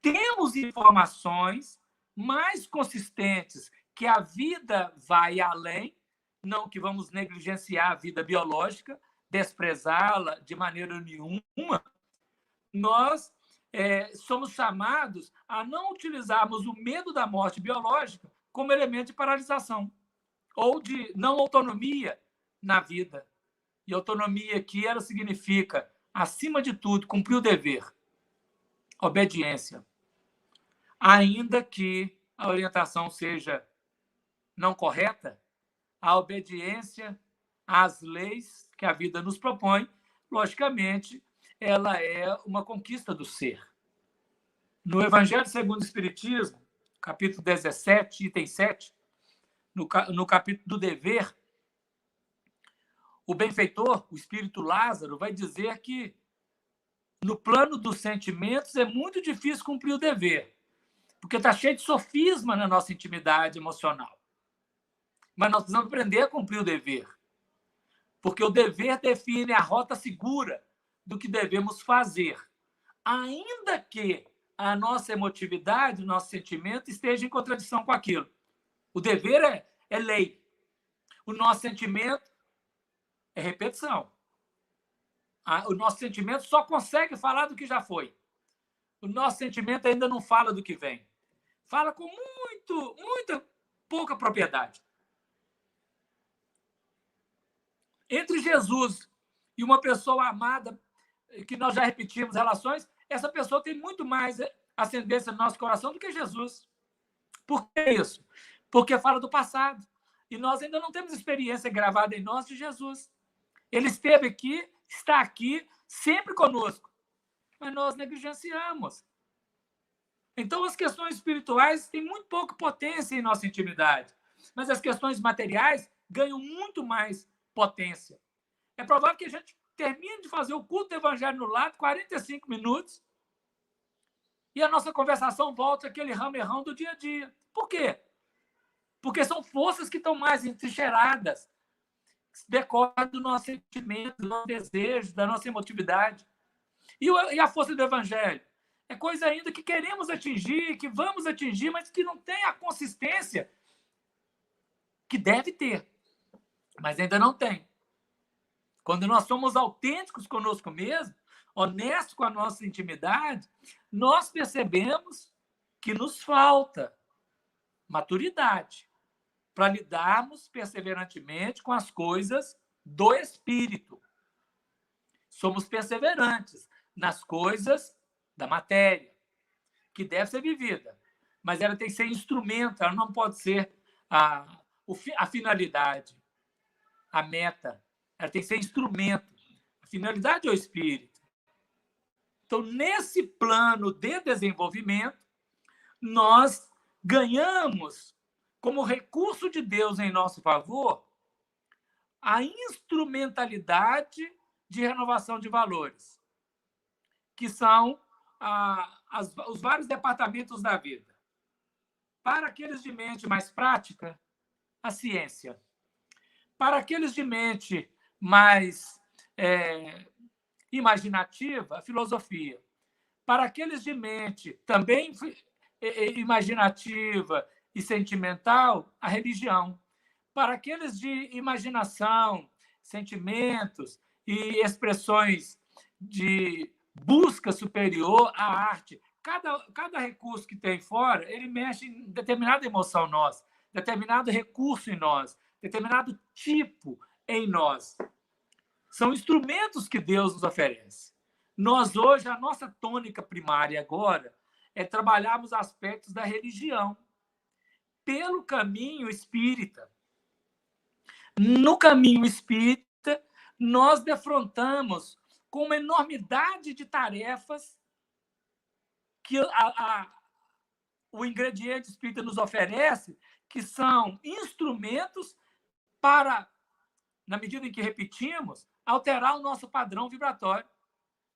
temos informações mais consistentes que a vida vai além, não que vamos negligenciar a vida biológica, desprezá-la de maneira nenhuma, nós somos chamados a não utilizarmos o medo da morte biológica como elemento de paralisação ou de não autonomia na vida. E autonomia aqui, ela significa, acima de tudo, cumprir o dever, obediência. Ainda que a orientação seja não correta, a obediência às leis que a vida nos propõe, logicamente, ela é uma conquista do ser. No Evangelho segundo o Espiritismo, capítulo 17, item 7, no capítulo do dever, o benfeitor, o espírito Lázaro, vai dizer que no plano dos sentimentos é muito difícil cumprir o dever, porque está cheio de sofisma na nossa intimidade emocional. Mas nós precisamos aprender a cumprir o dever, porque o dever define a rota segura do que devemos fazer, ainda que a nossa emotividade, o nosso sentimento esteja em contradição com aquilo. O dever é lei. O nosso sentimento é repetição. O nosso sentimento só consegue falar do que já foi. o nosso sentimento ainda não fala do que vem. Fala com muita pouca propriedade. Entre Jesus e uma pessoa amada, que nós já repetimos relações, essa pessoa tem muito mais ascendência no nosso coração do que Jesus. Por que isso? Porque fala do passado. E nós ainda não temos experiência gravada em nós de Jesus. Ele esteve aqui, está aqui, sempre conosco. Mas nós negligenciamos. Então, as questões espirituais têm muito pouca potência em nossa intimidade. Mas as questões materiais ganham muito mais potência. É provável que a gente termine de fazer o culto do Evangelho no lado, 45 minutos, e a nossa conversação volta àquele ramerrão do dia a dia. Por quê? Porque são forças que estão mais entrincheiradas, decorrem do nosso sentimento, do nosso desejo, da nossa emotividade. E a força do Evangelho? É coisa ainda que queremos atingir, que vamos atingir, mas que não tem a consistência que deve ter. Mas ainda não tem. Quando nós somos autênticos conosco mesmo, honestos com a nossa intimidade, nós percebemos que nos falta maturidade para lidarmos perseverantemente com as coisas do Espírito. Somos perseverantes nas coisas da matéria, que deve ser vivida, mas ela tem que ser instrumento, ela não pode ser a finalidade, a meta. Ela tem que ser instrumento. A finalidade é o Espírito. Então, nesse plano de desenvolvimento, nós ganhamos, como recurso de Deus em nosso favor, a instrumentalidade de renovação de valores, que são os vários departamentos da vida. Para aqueles de mente mais prática, a ciência. Para aqueles de mente mais imaginativa, a filosofia. Para aqueles de mente também imaginativa e sentimental, a religião. Para aqueles de imaginação, sentimentos e expressões de busca superior, a arte. Cada recurso que tem fora, ele mexe em determinada emoção nossa, determinado recurso em nós, determinado tipo em nós. São instrumentos que Deus nos oferece. Nós, hoje, a nossa tônica primária agora é trabalharmos aspectos da religião pelo caminho espírita. No caminho espírita, nós defrontamos com uma enormidade de tarefas que o ingrediente espírita nos oferece, que são instrumentos para, na medida em que repetimos, alterar o nosso padrão vibratório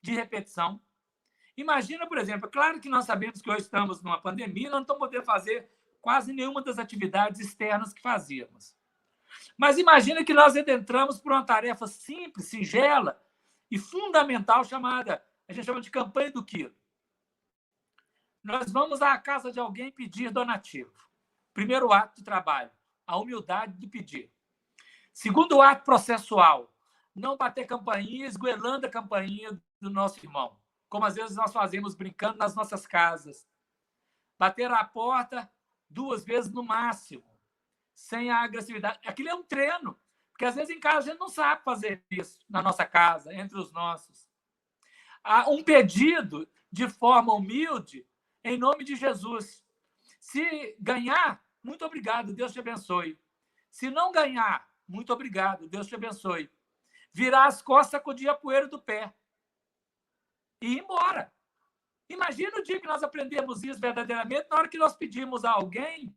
de repetição. Imagina, por exemplo, claro que nós sabemos que hoje estamos numa pandemia, nós não estamos podendo fazer quase nenhuma das atividades externas que fazíamos. Mas imagina que nós adentramos por uma tarefa simples, singela e fundamental, a gente chama de campanha do quilo. Nós vamos à casa de alguém pedir donativo. Primeiro ato de trabalho, a humildade de pedir. Segundo ato processual, não bater campainha, esgoelando a campainha do nosso irmão, como às vezes nós fazemos brincando nas nossas casas. Bater a porta 2 vezes no máximo, sem a agressividade. Aquilo é um treino, porque às vezes em casa a gente não sabe fazer isso, na nossa casa, entre os nossos. Há um pedido de forma humilde, em nome de Jesus. Se ganhar, muito obrigado, Deus te abençoe. Se não ganhar, muito obrigado, Deus te abençoe. Virar as costas, sacudir a poeira do pé e ir embora. Imagina o dia que nós aprendemos isso verdadeiramente, na hora que nós pedimos a alguém,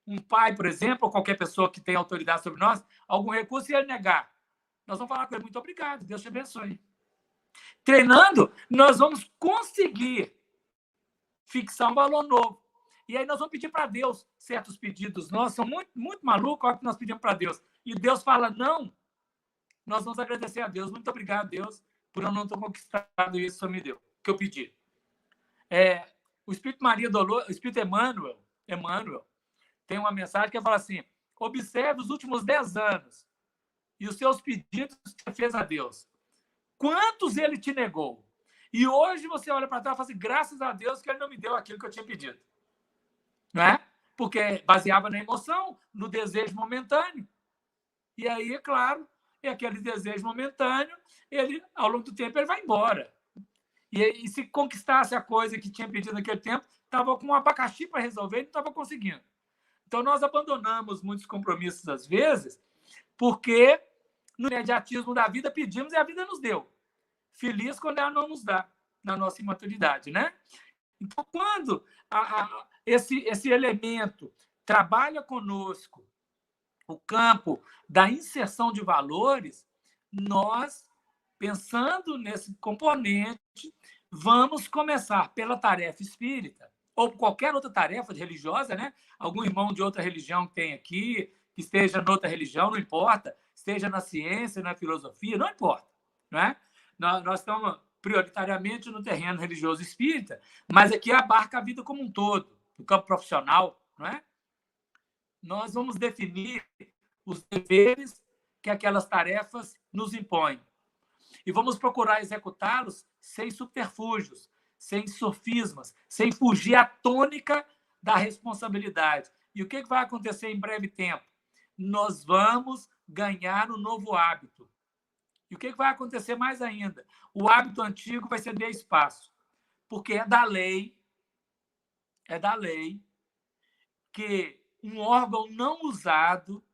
um pai, por exemplo, ou qualquer pessoa que tem autoridade sobre nós, algum recurso e ele negar. Nós vamos falar com ele, muito obrigado, Deus te abençoe. Treinando, nós vamos conseguir fixar um valor novo. E aí nós vamos pedir para Deus certos pedidos nossos, são muito malucos, olha o que nós pedimos para Deus. E Deus fala não, nós vamos agradecer a Deus. Muito obrigado, Deus, por eu não ter conquistado isso que o Senhor me deu, que eu pedi. O Espírito Maria Dolor, o Espírito Emmanuel, tem uma mensagem que fala assim: observe os últimos 10 anos e os seus pedidos que você fez a Deus. Quantos ele te negou? E hoje você olha para trás e fala assim, graças a Deus que ele não me deu aquilo que eu tinha pedido. Não é? Porque baseava na emoção, no desejo momentâneo. E aí, é claro, aquele desejo momentâneo, ele, ao longo do tempo, ele vai embora. E se conquistasse a coisa que tinha pedido naquele tempo, estava com um abacaxi para resolver e não estava conseguindo. Então, nós abandonamos muitos compromissos, às vezes, porque no imediatismo da vida pedimos e a vida nos deu. Feliz quando ela não nos dá, na nossa imaturidade, né? Então, quando esse elemento trabalha conosco o campo da inserção de valores, nós, pensando nesse componente, vamos começar pela tarefa espírita, ou qualquer outra tarefa religiosa, né? Algum irmão de outra religião que tem aqui, que esteja em outra religião, não importa, esteja na ciência, na filosofia, não importa, não é? Nós estamos prioritariamente no terreno religioso espírita, mas aqui abarca a vida como um todo, no campo profissional, não é? Nós vamos definir os deveres que aquelas tarefas nos impõem. E vamos procurar executá-los sem subterfúgios, sem sofismas, sem fugir à tônica da responsabilidade. E o que vai acontecer em breve tempo? Nós vamos ganhar um novo hábito. E o que vai acontecer mais ainda? O hábito antigo vai ceder espaço, porque é da lei que um órgão não usado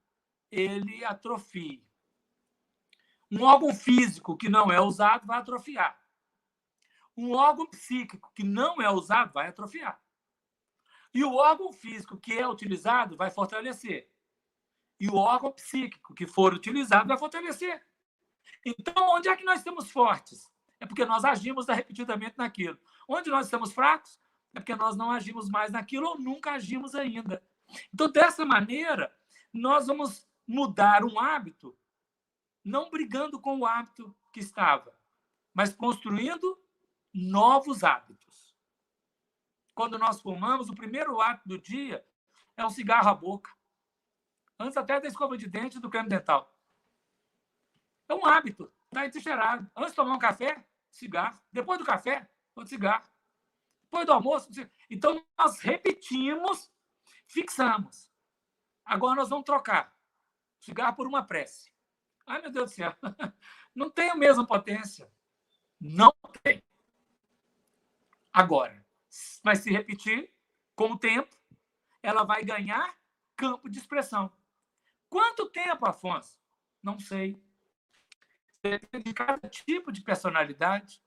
ele atrofie. Um órgão físico que não é usado vai atrofiar. Um órgão psíquico que não é usado vai atrofiar. E o órgão físico que é utilizado vai fortalecer. E o órgão psíquico que for utilizado vai fortalecer. Então, onde é que nós estamos fortes? É porque nós agimos repetidamente naquilo. Onde nós estamos fracos? É porque nós não agimos mais naquilo ou nunca agimos ainda. Então, dessa maneira, nós vamos mudar um hábito, não brigando com o hábito que estava, mas construindo novos hábitos. Quando nós fumamos, o primeiro hábito do dia é um cigarro à boca. Antes até da escova de dente e do creme dental. É um hábito, está entrincheirado. Antes de tomar um café, cigarro. Depois do café, outro cigarro. Depois do almoço, cigarro. Então, nós repetimos, fixamos. Agora nós vamos trocar o cigarro por uma prece. Ai, meu Deus do céu. Não tem a mesma potência. Não tem. Agora, mas se repetir, com o tempo, ela vai ganhar campo de expressão. Quanto tempo, Afonso? Não sei. Depende de cada tipo de personalidade.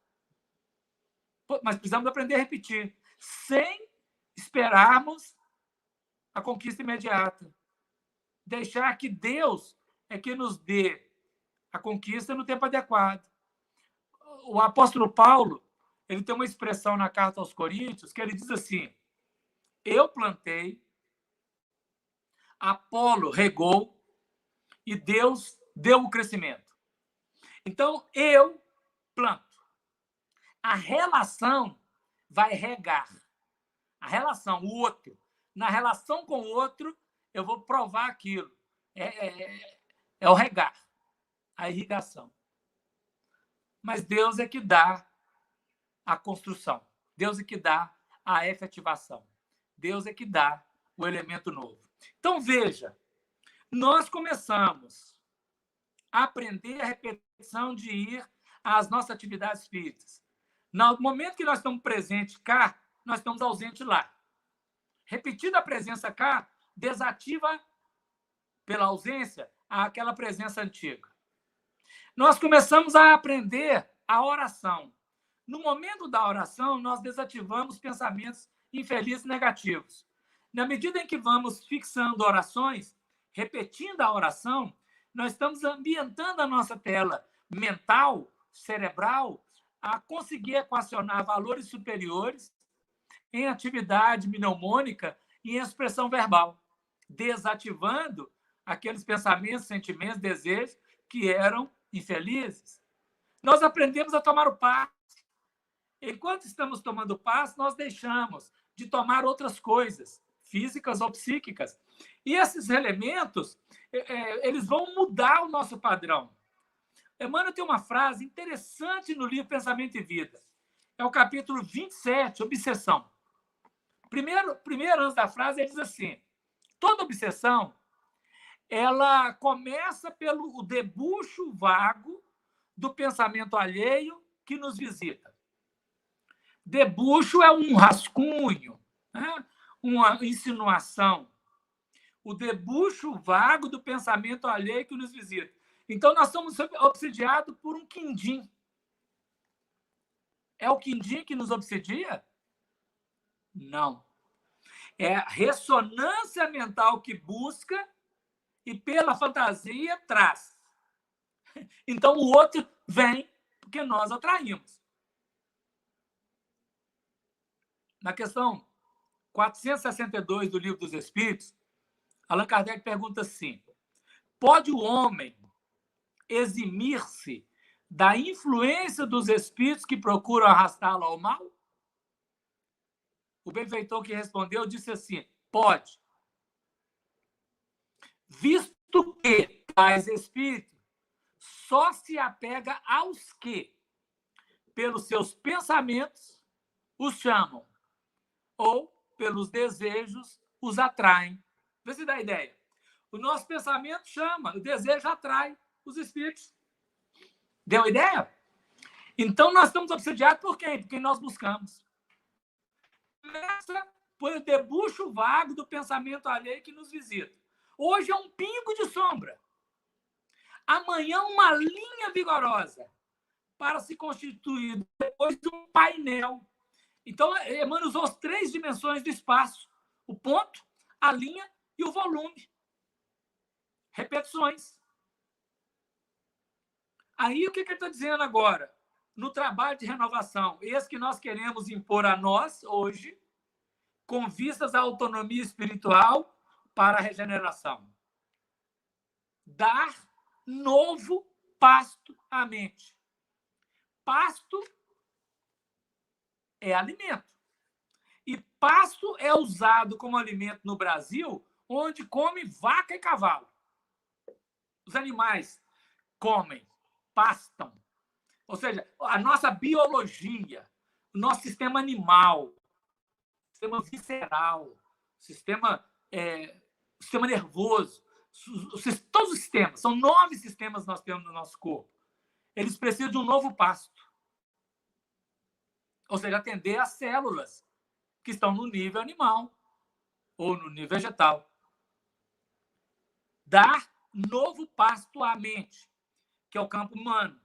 Mas precisamos aprender a repetir, sem esperarmos a conquista imediata. Deixar que Deus é que nos dê a conquista no tempo adequado. O apóstolo Paulo, ele tem uma expressão na carta aos Coríntios que ele diz assim: eu plantei, Apolo regou e Deus deu o crescimento. Então, eu planto. A relação vai regar. A relação, o outro. Na relação com o outro, eu vou provar aquilo. É o regar, a irrigação. Mas Deus é que dá a construção. Deus é que dá a efetivação. Deus é que dá o elemento novo. Então, veja, nós começamos a aprender a repetição de ir às nossas atividades espíritas. No momento que nós estamos presentes cá, nós estamos ausentes lá. Repetida a presença cá, desativa pela ausência aquela presença antiga. Nós começamos a aprender a oração. No momento da oração, nós desativamos pensamentos infelizes negativos. Na medida em que vamos fixando orações, repetindo a oração, nós estamos ambientando a nossa tela mental, cerebral, a conseguir equacionar valores superiores em atividade mnemônica e em expressão verbal, desativando aqueles pensamentos, sentimentos, desejos que eram infelizes. Nós aprendemos a tomar o passe. Enquanto estamos tomando o passe, nós deixamos de tomar outras coisas, físicas ou psíquicas. E esses elementos, eles vão mudar o nosso padrão. Emmanuel tem uma frase interessante no livro Pensamento e Vida. é o capítulo 27, obsessão. Primeiro antes da frase, ele diz assim: toda obsessão ela começa pelo debuxo vago do pensamento alheio que nos visita. Debuxo é um rascunho, né? Uma insinuação. O debuxo vago do pensamento alheio que nos visita. Então, nós somos obsidiados por um quindim. É o quindim que nos obsedia? Não. É a ressonância mental que busca e, pela fantasia, traz. Então, o outro vem porque nós atraímos. Na questão 462 do Livro dos Espíritos, Allan Kardec pergunta assim: pode o homem eximir-se da influência dos espíritos que procuram arrastá-lo ao mal? O benfeitor que respondeu disse assim: pode. Visto que tais espíritos só se apega aos que, pelos seus pensamentos, os chamam, ou pelos desejos, os atraem. Vê se dá a ideia. O nosso pensamento chama, o desejo atrai os espíritos. Deu a ideia? Então, nós estamos obsediados por quem? Por quem nós buscamos. Começa por o debuxo vago do pensamento alheio que nos visita. Hoje é um pingo de sombra. Amanhã, uma linha vigorosa para se constituir depois de um painel. Então, Emmanuel usou as 3 dimensões do espaço: o ponto, a linha e o volume. Repetições. Aí, o que ele está dizendo agora? No trabalho de renovação, esse que nós queremos impor a nós hoje, com vistas à autonomia espiritual para a regeneração. Dar novo pasto à mente. Pasto é alimento. E pasto é usado como alimento no Brasil, onde come vaca e cavalo. Os animais comem, pastam. Ou seja, a nossa biologia, o nosso sistema animal, sistema visceral, sistema nervoso, todos os sistemas, são 9 sistemas que nós temos no nosso corpo. Eles precisam de um novo pasto. Ou seja, atender às células que estão no nível animal ou no nível vegetal. Dar novo pasto à mente, que é o campo humano.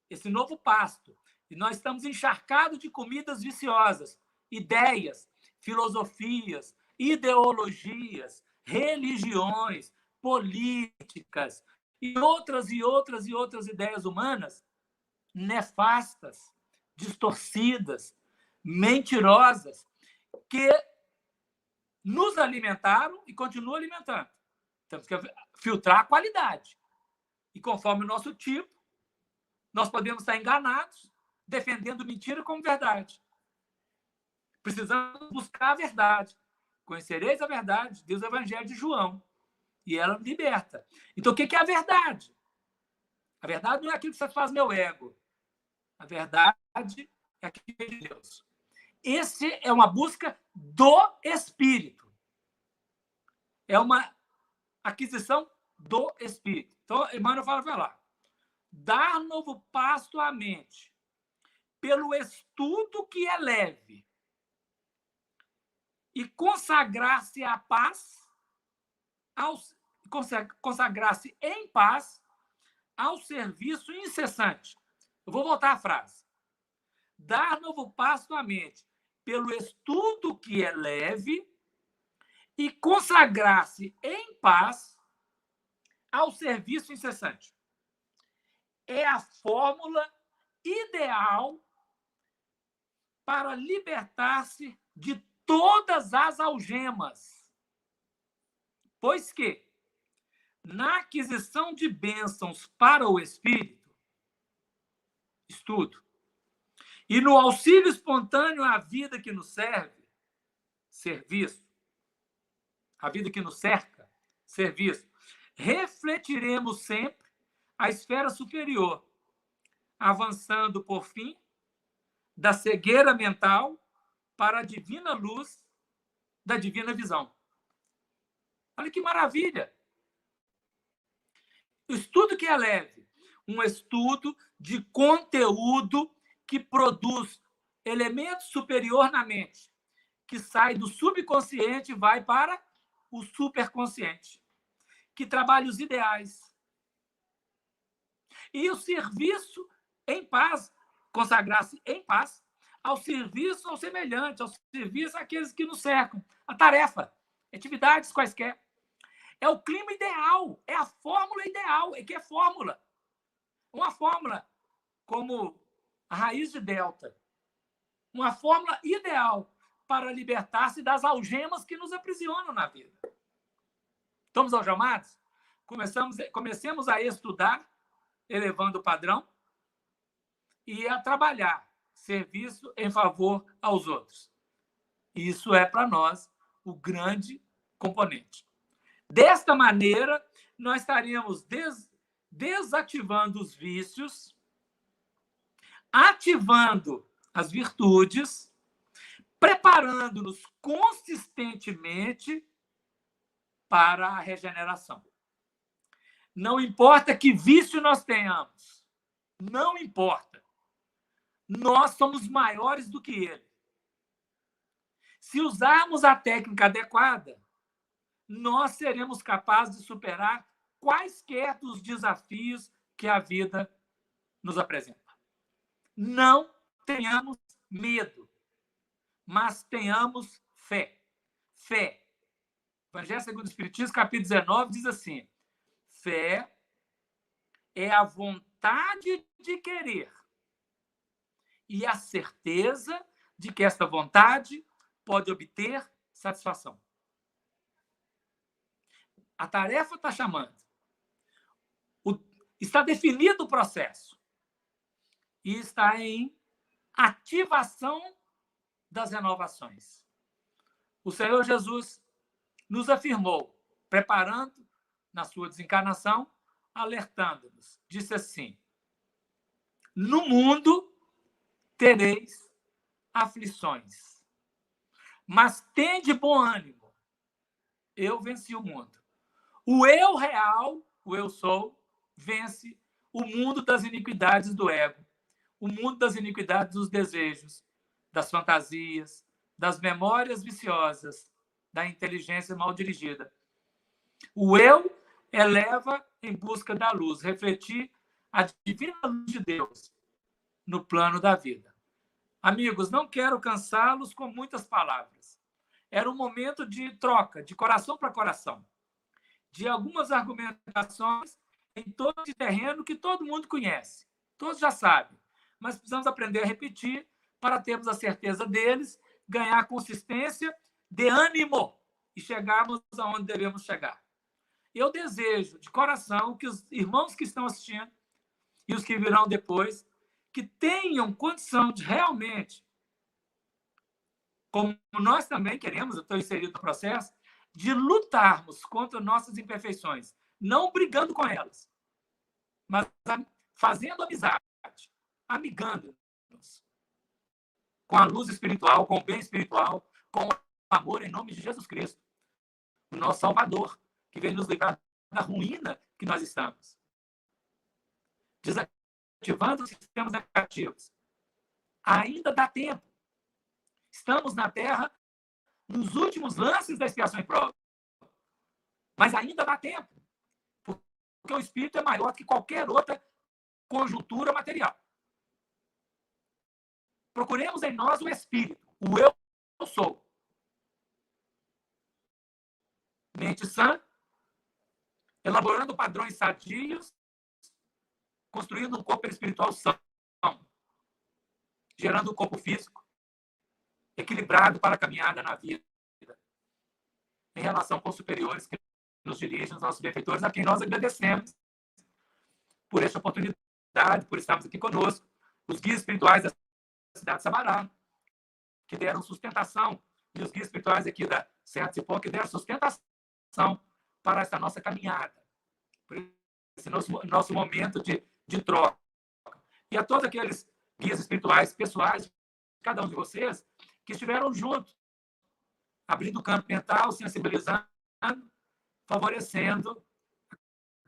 Esse novo pasto. E nós estamos encharcados de comidas viciosas, ideias, filosofias, ideologias, religiões, políticas e outras ideias humanas nefastas, distorcidas, mentirosas, que nos alimentaram e continuam alimentando. Temos que filtrar a qualidade. E conforme o nosso tipo, nós podemos estar enganados, defendendo mentira como verdade. Precisamos buscar a verdade. Conhecereis a verdade, diz o Evangelho de João. E ela liberta. Então, o que é a verdade? A verdade não é aquilo que satisfaz meu ego. A verdade é aquilo que vem de Deus. Esse é uma busca do Espírito. É uma aquisição do Espírito. Então, Emmanuel vai lá. Dar novo pasto à mente pelo estudo que é leve e consagrar-se à paz, consagrar-se em paz ao serviço incessante. Eu vou voltar à frase. Dar novo pasto à mente pelo estudo que é leve e consagrar-se em paz ao serviço incessante. É a fórmula ideal para libertar-se de todas as algemas. Pois que, na aquisição de bênçãos para o espírito, estudo, e no auxílio espontâneo à vida que nos serve, serviço, a vida que nos cerca, serviço, refletiremos sempre a esfera superior, avançando, por fim, da cegueira mental para a divina luz da divina visão. Olha que maravilha! O estudo que é leve, um estudo de conteúdo que produz elemento superior na mente, que sai do subconsciente e vai para o superconsciente, que trabalha os ideais. E o serviço em paz, consagrar-se em paz ao serviço ao semelhante, ao serviço àqueles que nos cercam. A tarefa, atividades quaisquer. É o clima ideal, é a fórmula ideal. E que é fórmula? Uma fórmula como a raiz de delta. Uma fórmula ideal para libertar-se das algemas que nos aprisionam na vida. Estamos algemados? Comecemos a estudar, elevando o padrão, e a trabalhar serviço em favor aos outros. Isso é, para nós, o grande componente. Desta maneira, nós estaríamos desativando os vícios, ativando as virtudes, preparando-nos consistentemente para a regeneração. Não importa que vício nós tenhamos, não importa. Nós somos maiores do que ele. Se usarmos a técnica adequada, nós seremos capazes de superar quaisquer dos desafios que a vida nos apresenta. Não tenhamos medo, mas tenhamos fé. Fé. Evangelho segundo o Espiritismo, capítulo 19, diz assim: fé é a vontade de querer e a certeza de que esta vontade pode obter satisfação. A tarefa está chamando. Está definido o processo. E está em ativação das renovações. O Senhor Jesus nos afirmou, preparando na sua desencarnação, alertando-nos. Disse assim: no mundo tereis aflições, mas tende bom ânimo. Eu venci o mundo. O eu real, o eu sou, vence o mundo das iniquidades do ego, o mundo das iniquidades dos desejos, das fantasias, das memórias viciosas, da inteligência mal dirigida. O eu eleva em busca da luz, refletir a divina luz de Deus no plano da vida. Amigos, não quero cansá-los com muitas palavras. Era um momento de troca, de coração para coração, de algumas argumentações em todo de terreno que todo mundo conhece, todos já sabem, mas precisamos aprender a repetir para termos a certeza deles, ganhar consistência de ânimo e chegarmos aonde devemos chegar. Eu desejo de coração que os irmãos que estão assistindo e os que virão depois, que tenham condição de realmente, como nós também queremos, eu estou inserido no processo, de lutarmos contra nossas imperfeições, não brigando com elas, mas fazendo amizade, amigando-nos com a luz espiritual, com o bem espiritual, com o amor em nome de Jesus Cristo, o nosso Salvador, que veio nos livrar da ruína que nós estamos. Desativando os sistemas negativos. Ainda dá tempo. Estamos na Terra nos últimos lances da expiação e prova. Mas ainda dá tempo. Porque o espírito é maior que qualquer outra conjuntura material. Procuremos em nós o espírito, o eu sou. Mente sã, elaborando padrões sadios, construindo um corpo espiritual são, gerando um corpo físico equilibrado para a caminhada na vida, em relação com os superiores que nos dirigem, os nossos benfeitores, a quem nós agradecemos por esta oportunidade, por estarmos aqui conosco, os guias espirituais da cidade de Sabará, que deram sustentação, e os guias espirituais aqui da Serra de Cipó, que deram sustentação para essa nossa caminhada, por esse nosso momento de troca. E a todos aqueles guias espirituais pessoais, cada um de vocês que estiveram juntos, abrindo o campo mental, sensibilizando, favorecendo a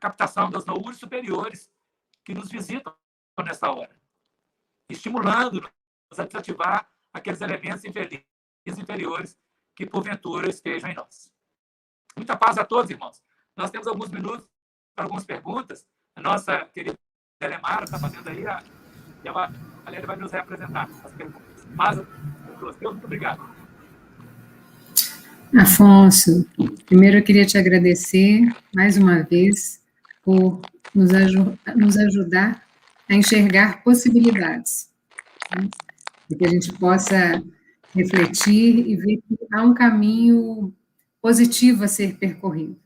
captação das noúrias superiores que nos visitam nessa hora, estimulando-nos a desativar aqueles elementos inferiores que, porventura, estejam em nós. Muita paz a todos, irmãos. Nós temos alguns minutos para algumas perguntas. A nossa querida Telemara está fazendo aí, e a Valéria vai nos representar as perguntas. Mas, Deus, muito obrigado. Afonso, primeiro eu queria te agradecer mais uma vez por nos ajudar a enxergar possibilidades, né? Para que a gente possa refletir e ver que há um caminho positivo a ser percorrido,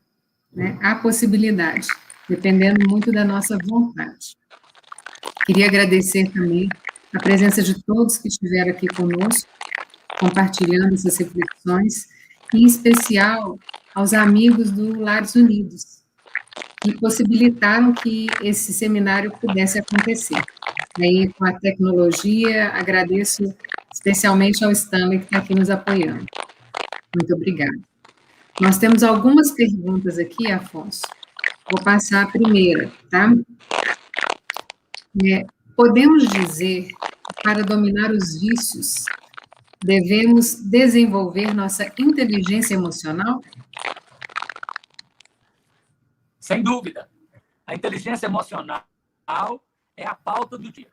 né? Há possibilidade, dependendo muito da nossa vontade. Queria agradecer também a presença de todos que estiveram aqui conosco, compartilhando essas reflexões, e em especial aos amigos do Lares Unidos, que possibilitaram que esse seminário pudesse acontecer. Aí, com a tecnologia, agradeço especialmente ao Stanley, que está aqui nos apoiando. Muito obrigada. Nós temos algumas perguntas aqui, Afonso. Vou passar a primeira, tá? Podemos dizer que para dominar os vícios, devemos desenvolver nossa inteligência emocional? Sem dúvida. A inteligência emocional é a pauta do dia.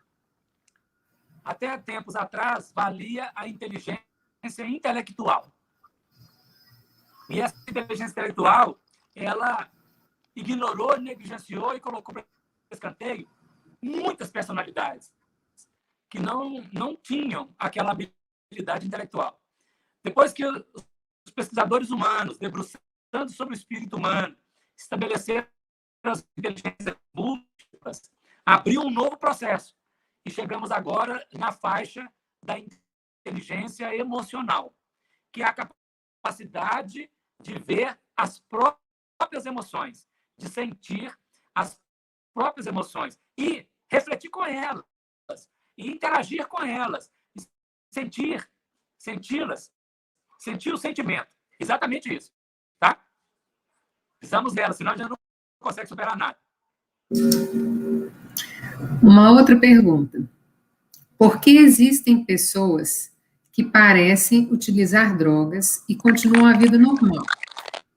Até tempos atrás, valia a inteligência intelectual. E essa inteligência intelectual, ela ignorou, negligenciou e colocou para escanteio muitas personalidades que não tinham aquela habilidade intelectual. Depois que os pesquisadores humanos, debruçando sobre o espírito humano, estabeleceram as inteligências múltiplas, abriu um novo processo. E chegamos agora na faixa da inteligência emocional, que é a capacidade de ver as próprias emoções, de sentir as próprias emoções e refletir com elas, e interagir com elas, senti-las, sentir o sentimento. Exatamente isso, tá? Precisamos delas, senão a gente não consegue superar nada. Uma outra pergunta. Por que existem pessoas que parecem utilizar drogas e continuam a vida normal,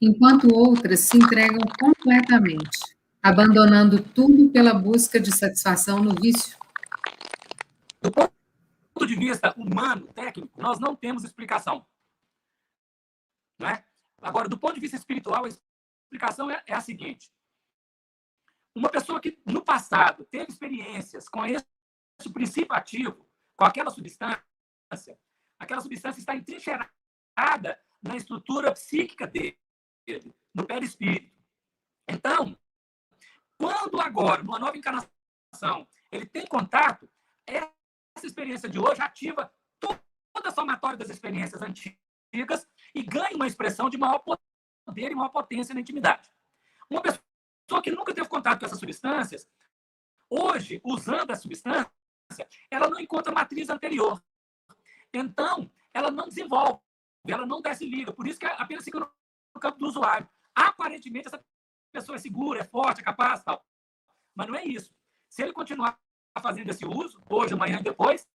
enquanto outras se entregam completamente, abandonando tudo pela busca de satisfação no vício? Do ponto de vista humano, técnico, nós não temos explicação. Não é? Agora, do ponto de vista espiritual, a explicação é a seguinte. Uma pessoa que, no passado, teve experiências com esse princípio ativo, com aquela substância está entrincheirada na estrutura psíquica dele, no perispírito. Então, quando agora, numa nova encarnação, ele tem contato, essa experiência de hoje ativa toda a somatória das experiências antigas e ganha uma expressão de maior poder e maior potência na intimidade. Uma pessoa que nunca teve contato com essas substâncias, hoje, usando a substância, ela não encontra a matriz anterior. Então, ela não desenvolve, ela não desce liga. Por isso que apenas fica no campo do usuário. Aparentemente, essa pessoa é segura, é forte, é capaz, tal. Mas não é isso. Se ele continuar fazendo esse uso, hoje, amanhã e depois,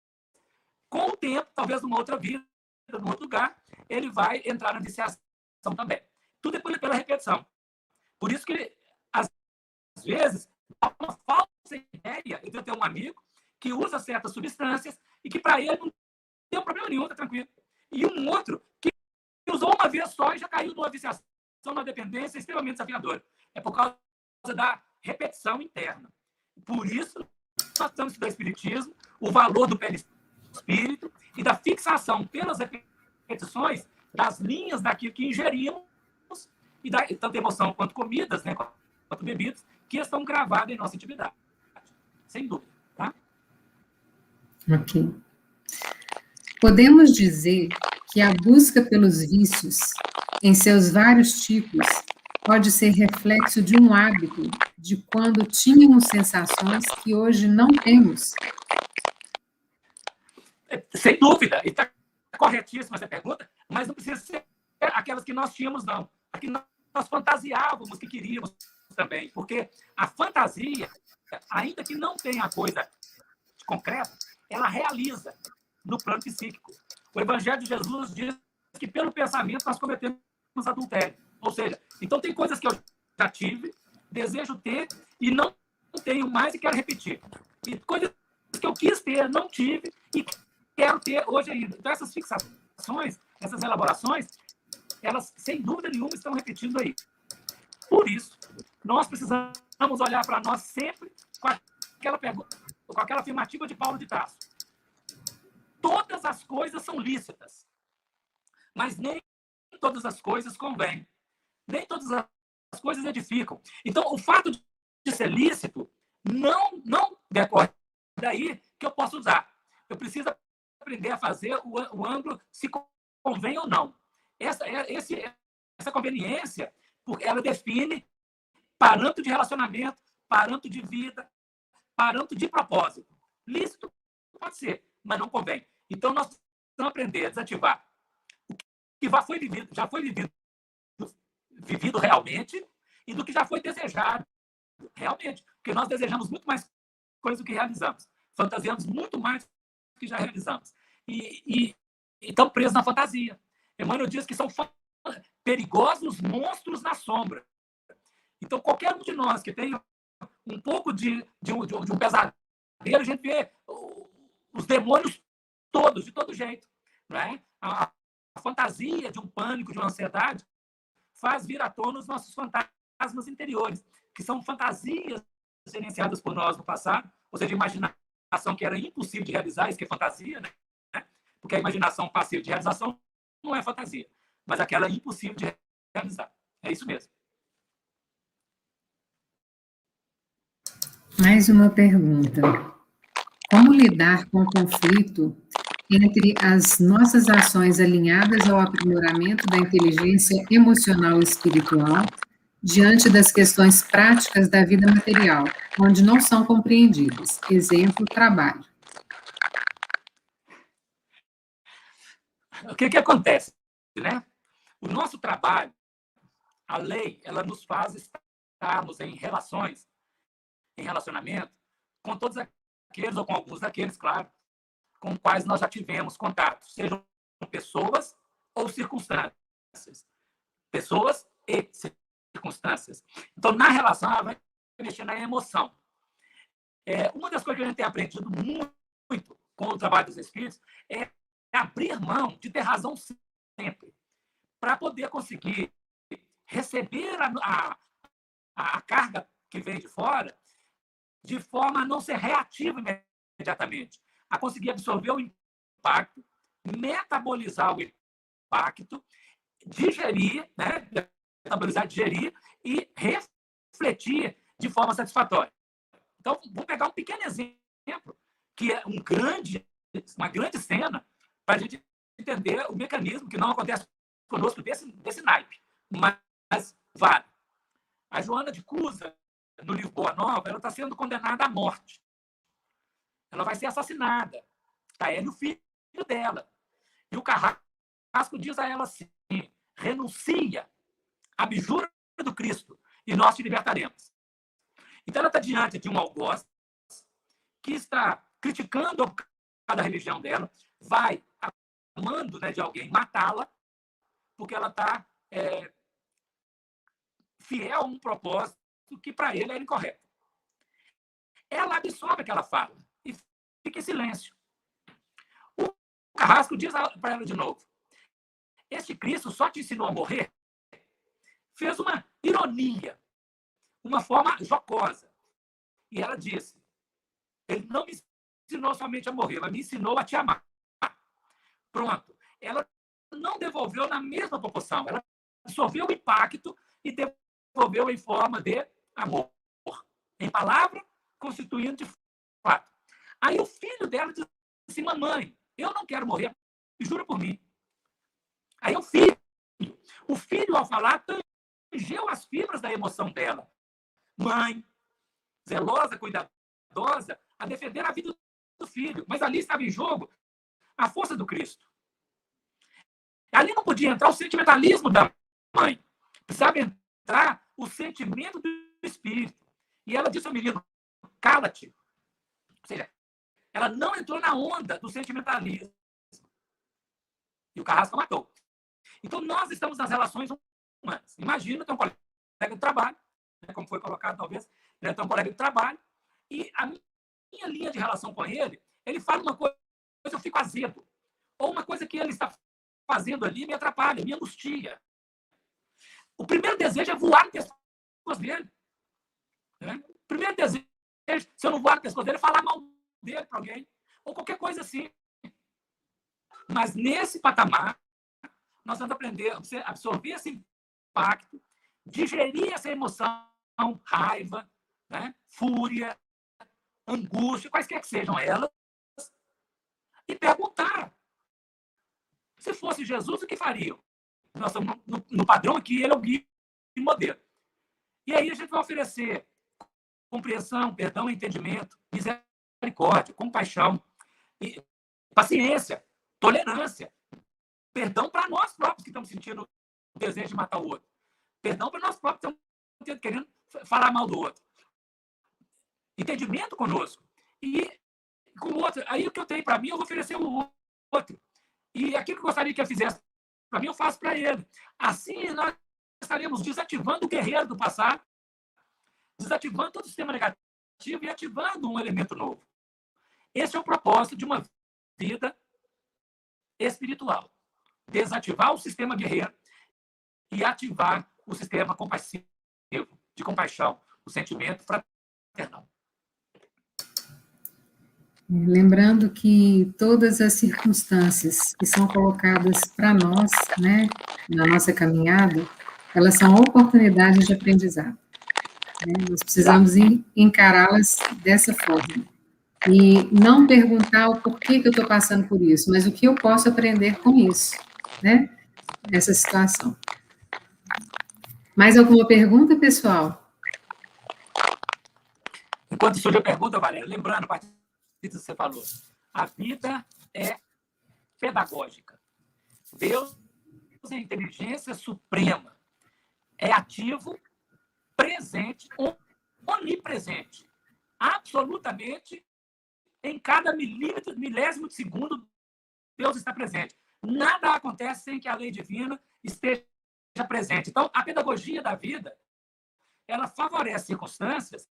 com o tempo, talvez numa outra vida, num outro lugar, ele vai entrar na viciação também. Tudo é pela repetição. Por isso que, às vezes, há uma falsa ideia. Eu tenho um amigo que usa certas substâncias e que, para ele, não tem problema nenhum, está tranquilo. E um outro que usou uma vez só e já caiu numa viciação, numa dependência extremamente desafiadora. É por causa da repetição interna. Por isso, nós estamos estudando espiritismo, o valor do perispírito e da fixação pelas repetições das linhas daquilo que ingerimos e tanto emoção quanto comidas, né, quanto bebidas, que estão gravadas em nossa intimidade. Sem dúvida, tá? Ok. Podemos dizer que a busca pelos vícios, em seus vários tipos, pode ser reflexo de um hábito de quando tínhamos sensações que hoje não temos? Sem dúvida, e está corretíssima essa pergunta, mas não precisa ser aquelas que nós tínhamos, não. Aqui nós fantasiávamos que queríamos também, porque a fantasia, ainda que não tenha coisa concreta, ela realiza no plano psíquico. O Evangelho de Jesus diz que pelo pensamento nós cometemos adultério. Ou seja, então tem coisas que eu já tive, desejo ter e não tenho mais e quero repetir. E coisas que eu quis ter, não tive e quero ter hoje ainda. Então essas fixações, essas elaborações, elas sem dúvida nenhuma estão repetindo aí. Por isso, nós precisamos olhar para nós sempre com aquela pergunta, com aquela afirmativa de Paulo de Tarso. Todas as coisas são lícitas, mas nem todas as coisas convêm. Nem todas as coisas edificam. Então, o fato de ser lícito não decorre daí que eu posso usar. Eu preciso aprender a fazer o ângulo se convém ou não. Essa conveniência, ela define parâmetro de relacionamento, parâmetro de vida, parâmetro de propósito. Lícito pode ser, mas não convém. Então, nós precisamos aprender a desativar o que já foi vivido realmente e do que já foi desejado realmente. Porque nós desejamos muito mais coisas do que realizamos. Fantasiamos muito mais do que já realizamos. E estamos presos na fantasia. Emmanuel diz que são perigosos monstros na sombra. Então, qualquer um de nós que tenha um pouco de um pesadelo, a gente vê os demônios todos, de todo jeito. Não é? A fantasia de um pânico, de uma ansiedade, faz vir à tona os nossos fantasmas interiores, que são fantasias gerenciadas por nós no passado, ou seja, imaginação que era impossível de realizar, isso que é fantasia, né? Porque a imaginação passiva de realização não é fantasia, mas aquela impossível de realizar. É isso mesmo. Mais uma pergunta. Como lidar com o conflito entre as nossas ações alinhadas ao aprimoramento da inteligência emocional e espiritual diante das questões práticas da vida material, onde não são compreendidas? Exemplo, trabalho. O que acontece, né? O nosso trabalho, a lei, ela nos faz estarmos em relações, em relacionamento, com todos aqueles, ou com alguns daqueles, claro, com quais nós já tivemos contato, sejam pessoas ou circunstâncias. Pessoas e circunstâncias. Então, na relação, ela vai mexer na emoção. Uma das coisas que a gente tem aprendido muito com o trabalho dos espíritos é abrir mão de ter razão sempre, para poder conseguir receber a carga que vem de fora de forma a não ser reativo imediatamente, a conseguir absorver o impacto, metabolizar o impacto, digerir, né? Metabolizar, digerir e refletir de forma satisfatória. Então, vou pegar um pequeno exemplo, que é uma grande cena, para a gente entender o mecanismo, que não acontece conosco desse naipe, mas vale. A Joana de Cusa, no livro Boa Nova, ela está sendo condenada à morte. Ela vai ser assassinada. Está ela e o filho dela. E o Carrasco diz a ela assim: renuncia, abjura do Cristo, e nós te libertaremos. Então, ela está diante de um algoz que está criticando a religião dela, vai, a mando, né, de alguém, matá-la, porque ela está fiel a um propósito que para ele era incorreto. Ela absorve aquela fala e fica em silêncio. O Carrasco diz para ela de novo: este Cristo só te ensinou a morrer? Fez uma ironia, uma forma jocosa. E ela disse: ele não me ensinou somente a morrer, ela me ensinou a te amar. Pronto. Ela não devolveu na mesma proporção. Ela absorveu o impacto e devolveu em forma de amor. Em palavra, constituindo de fato. Aí o filho dela disse assim: mamãe, eu não quero morrer, jura por mim. Aí o filho, ao falar, tangeu as fibras da emoção dela. Mãe, zelosa, cuidadosa, a defender a vida do filho. Mas ali estava em jogo a força do Cristo. Ali não podia entrar o sentimentalismo da mãe. Precisava entrar o sentimento do Espírito. E ela disse ao menino, cala-te. Ou seja, ela não entrou na onda do sentimentalismo. E o Carrasco matou. Então, nós estamos nas relações humanas. Imagina ter um colega de trabalho, como foi colocado, talvez, ter um colega de trabalho, e a minha linha de relação com ele fala uma coisa, eu fico azedo. Ou uma coisa que ele está fazendo ali me atrapalha, me angustia. O primeiro desejo é voar no pescoço dele. Né? O primeiro desejo, se eu não voar no pescoço dele, é falar mal dele para alguém. Ou qualquer coisa assim. Mas nesse patamar, nós vamos aprender a absorver esse impacto, digerir essa emoção, raiva, né? Fúria, angústia, quaisquer que sejam elas, e perguntar. Se fosse Jesus, o que fariam? Nós estamos no padrão aqui, ele é o guia e modelo. E aí a gente vai oferecer compreensão, perdão, entendimento, misericórdia, compaixão, e paciência, tolerância, perdão para nós próprios que estamos sentindo o desejo de matar o outro, perdão para nós próprios que estamos querendo falar mal do outro, entendimento conosco. E com o outro, aí o que eu tenho para mim, eu vou oferecer o outro. E aquilo que eu gostaria que ele fizesse para mim, eu faço para ele. Assim, nós estaremos desativando o guerreiro do passado, desativando todo o sistema negativo e ativando um elemento novo. Esse é o propósito de uma vida espiritual. Desativar o sistema guerreiro e ativar o sistema compassivo, de compaixão, o sentimento fraternal. Lembrando que todas as circunstâncias que são colocadas para nós, né, na nossa caminhada, elas são oportunidades de aprendizado. Né? Nós precisamos encará-las dessa forma. E não perguntar o porquê que eu estou passando por isso, mas o que eu posso aprender com isso, né? Nessa situação. Mais alguma pergunta, pessoal? Enquanto surge a pergunta, Valéria, lembrando, a partir do que você falou, a vida é pedagógica. Deus é inteligência suprema. É ativo, presente, onipresente. Absolutamente, em cada milésimo de segundo, Deus está presente. Nada acontece sem que a lei divina esteja presente. Então, a pedagogia da vida, ela favorece circunstâncias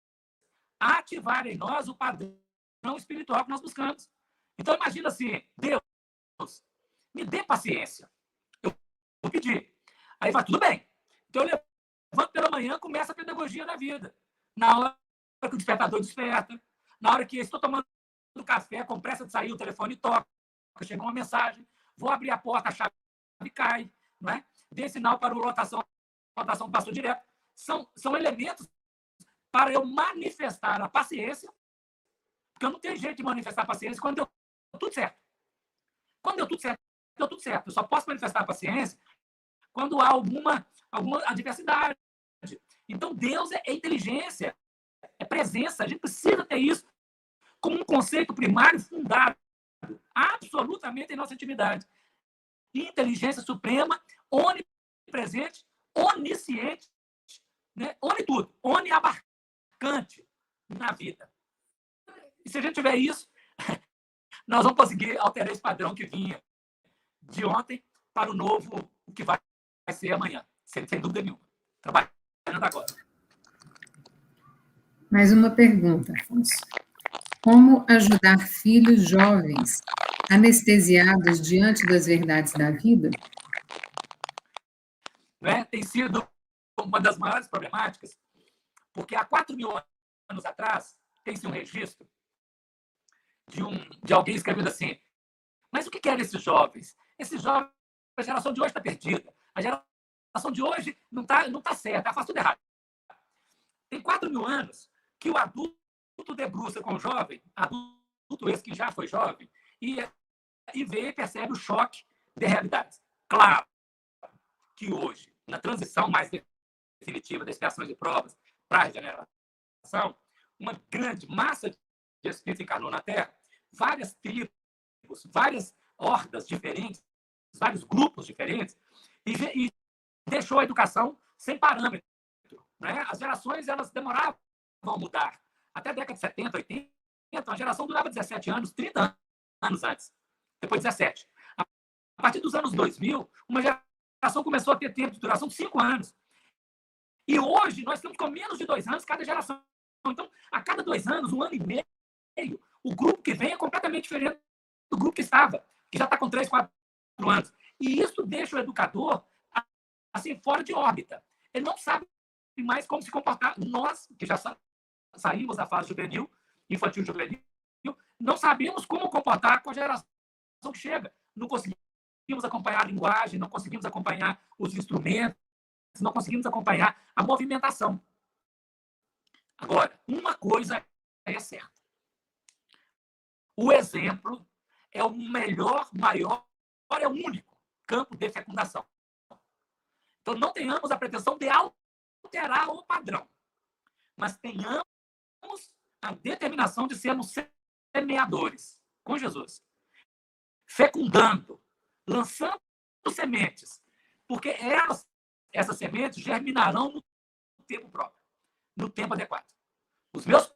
a ativar em nós o padrão espiritual que nós buscamos. Então, imagina assim, Deus, me dê paciência. Eu vou pedir. Aí vai, tudo bem. Então, eu levanto pela manhã, começa a pedagogia da vida. Na hora que o despertador desperta, na hora que estou tomando café, com pressa de sair, o telefone toca, chega uma mensagem, vou abrir a porta, a chave cai, não é? Dê sinal para a rotação passou direto. São elementos para eu manifestar a paciência, porque eu não tenho jeito de manifestar a paciência quando deu tudo certo. Quando deu tudo certo, deu tudo certo. Eu só posso manifestar a paciência quando há alguma adversidade. Então, Deus é inteligência, é presença. A gente precisa ter isso como um conceito primário fundado absolutamente em nossa intimidade. Inteligência suprema, onipresente, onisciente, né? Oni tudo, oniabarcante na vida. E se a gente tiver isso, nós vamos conseguir alterar esse padrão que vinha de ontem para o novo, o que vai ser amanhã, sem dúvida nenhuma. Trabalhando agora. Mais uma pergunta, Afonso. Como ajudar filhos jovens anestesiados diante das verdades da vida? Né? Tem sido uma das maiores problemáticas, porque há 4.000 anos atrás tem-se um registro de alguém escrevendo assim, mas o que querem esses jovens? Esses jovens, a geração de hoje está perdida. A geração de hoje não tá certa, faz tudo errado. Tem 4.000 anos que o adulto debruça com o jovem, adulto esse que já foi jovem, e vê e percebe o choque de realidades. Claro que hoje, na transição mais definitiva das expiações e provas para a regeneração, uma grande massa de espíritos encarnou na Terra, várias tribos, várias hordas diferentes, vários grupos diferentes, e deixou a educação sem parâmetro, né? As gerações elas demoravam a mudar. Até a década de 70, 80, a geração durava 17 anos, 30 anos antes, depois 17. A partir dos anos 2000, uma geração começou a ter tempo de duração de 5 anos. E hoje nós estamos com menos de 2 anos cada geração. Então, a cada 2 anos, 1 ano e meio, o grupo que vem é completamente diferente do grupo que estava, que já está com 3, 4 anos. E isso deixa o educador assim, fora de órbita. Ele não sabe mais como se comportar. Nós, que já saímos da fase juvenil, infantil juvenil, não sabemos como comportar com a geração que chega. Não conseguimos acompanhar a linguagem, não conseguimos acompanhar os instrumentos, não conseguimos acompanhar a movimentação. Agora, uma coisa é certa. O exemplo é o melhor, maior, é o único campo de fecundação. Então, não tenhamos a pretensão de alterar o padrão, mas tenhamos a determinação de sermos semeadores com Jesus, fecundando, lançando sementes, porque essas sementes germinarão no tempo próprio, no tempo adequado. Os meus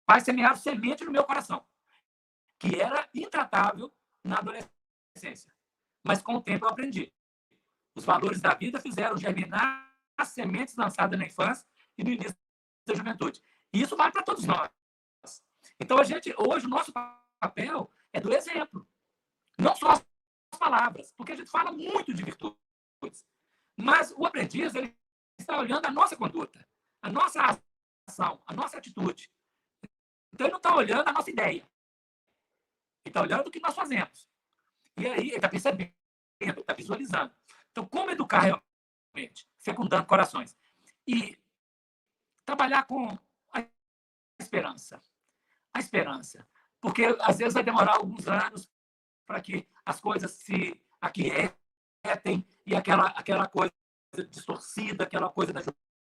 pais semearam semente no meu coração, que era intratável na adolescência, mas com o tempo eu aprendi. Os valores da vida fizeram germinar as sementes lançadas na infância e no início da juventude. E isso vale para todos nós. Então, hoje, o nosso papel é do exemplo. Não só as palavras, porque a gente fala muito de virtudes. Mas o aprendiz ele está olhando a nossa conduta, a nossa ação, a nossa atitude. Então, ele não está olhando a nossa ideia. Ele está olhando o que nós fazemos. E aí, ele está percebendo, está visualizando. Então, como educar realmente? Fecundando corações. E trabalhar com a esperança. A esperança. Porque, às vezes, vai demorar alguns anos para que as coisas se aquietem e aquela coisa distorcida, aquela coisa da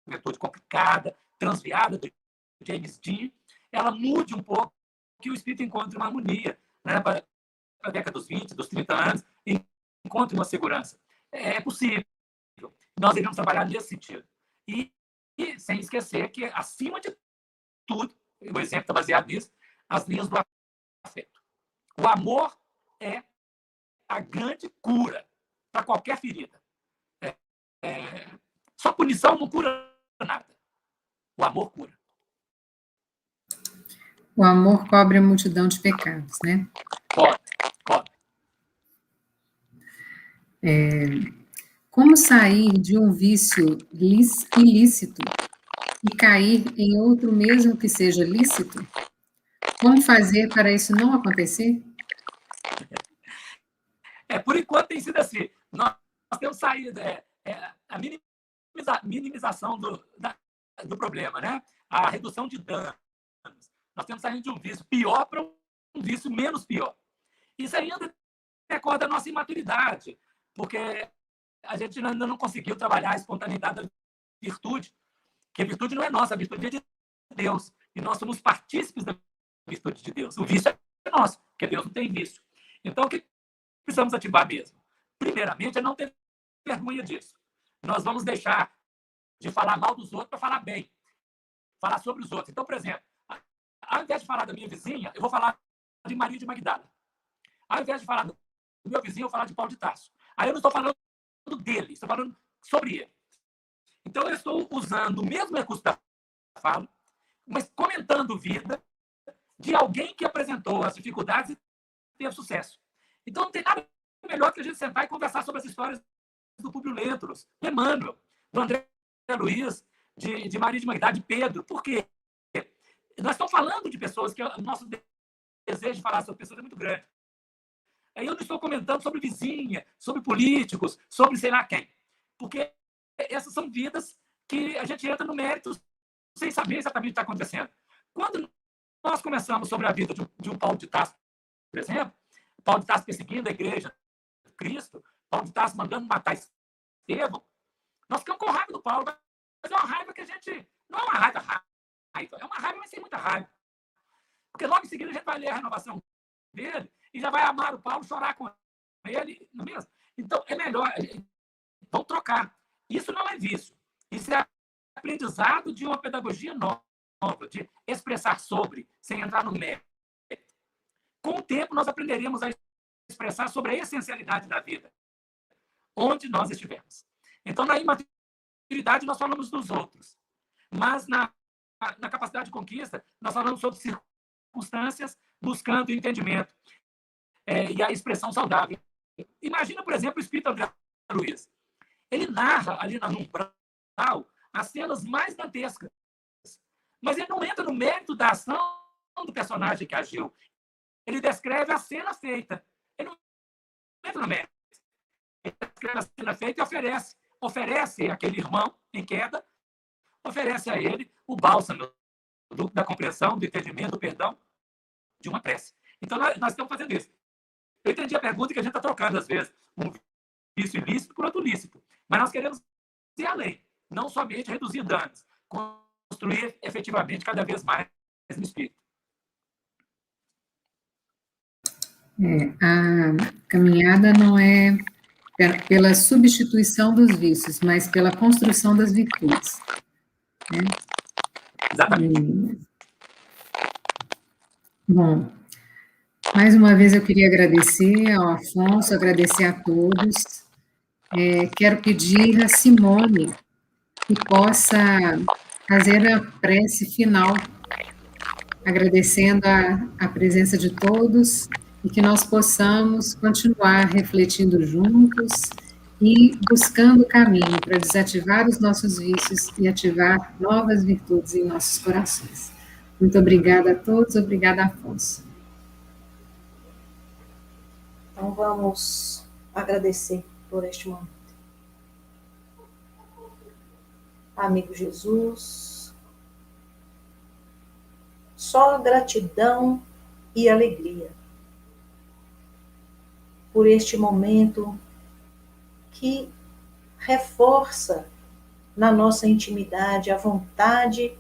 juventude complicada, transviada do James Dean, ela mude um pouco, que o espírito encontre uma harmonia, né, para a década dos 20, dos 30 anos, e encontre uma segurança. É possível. Nós devemos trabalhar nesse sentido. E sem esquecer que, acima de tudo, o exemplo está baseado nisso, as linhas do afeto. O amor é a grande cura para qualquer ferida. Só punição não cura nada. O amor cura. O amor cobre a multidão de pecados, né? Cobre. Como sair de um vício ilícito e cair em outro mesmo que seja lícito? Como fazer para isso não acontecer? Por enquanto tem sido assim. Nós temos saído a minimização do problema, né? A redução de danos. Nós temos saído de um vício pior para um vício menos pior. Isso ainda recorda a nossa imaturidade, porque a gente ainda não conseguiu trabalhar a espontaneidade da virtude, que a virtude não é nossa, a virtude é de Deus. E nós somos partícipes da virtude de Deus. O vício é nosso, porque Deus não tem vício. Então, o que precisamos ativar mesmo? Primeiramente, é não ter vergonha disso. Nós vamos deixar de falar mal dos outros para falar bem, falar sobre os outros. Então, por exemplo, ao invés de falar da minha vizinha, eu vou falar de Maria de Magdala. Ao invés de falar do meu vizinho, eu vou falar de Paulo de Tarso. Aí eu não estou falando dele, estou falando sobre ele. Então, eu estou usando o mesmo recurso da fala, mas comentando vida de alguém que apresentou as dificuldades e teve sucesso. Então, não tem nada melhor que a gente sentar e conversar sobre as histórias do Públio Lentulus, do Emmanuel, do André Luiz, de Maria de Magdala, de Pedro. Por quê? Nós estamos falando de pessoas que o nosso desejo de falar sobre pessoas é muito grande. Aí eu não estou comentando sobre vizinha, sobre políticos, sobre sei lá quem. Porque essas são vidas que a gente entra no mérito sem saber exatamente o que está acontecendo. Quando nós começamos sobre a vida de um Paulo de Tarso, por exemplo, Paulo de Tarso perseguindo a igreja de Cristo, Paulo de Tarso mandando matar Estevão, nós ficamos com raiva do Paulo, mas é uma raiva que a gente... Não é uma raiva, é uma raiva, mas sem muita raiva. Porque logo em seguida a gente vai ler a renovação dele e já vai amar o Paulo, chorar com ele, não é mesmo? Então, é melhor, vamos trocar. Isso não é vício. Isso é aprendizado de uma pedagogia nova, de expressar sobre, sem entrar no mérito. Com o tempo, nós aprenderemos a expressar sobre a essencialidade da vida, onde nós estivermos. Então, na imaturidade, nós falamos dos outros. Mas, na capacidade de conquista, nós falamos sobre circunstâncias, buscando entendimento e a expressão saudável. Imagina, por exemplo, o espírito André Luiz. Ele narra ali na Umbral as cenas mais dantescas, mas ele não entra no mérito da ação do personagem que agiu. Ele descreve a cena feita. Ele não entra no mérito. Ele descreve a cena feita e oferece àquele irmão em queda, oferece a ele o bálsamo da compreensão, do entendimento, do perdão, de uma prece. Então, nós estamos fazendo isso. Eu entendi a pergunta que a gente está trocando, às vezes, um vício ilícito por outro lícito. Mas nós queremos ir além, não somente reduzir danos, construir efetivamente cada vez mais no espírito. A caminhada não é pela substituição dos vícios, mas pela construção das virtudes. Né? Exatamente. Bom, mais uma vez eu queria agradecer ao Afonso, agradecer a todos. Quero pedir a Simone que possa fazer a prece final, agradecendo a presença de todos e que nós possamos continuar refletindo juntos e buscando o caminho para desativar os nossos vícios e ativar novas virtudes em nossos corações. Muito obrigada a todos, obrigada, Afonso. Então, vamos agradecer por este momento. Amigo Jesus, só gratidão e alegria por este momento que reforça na nossa intimidade a vontade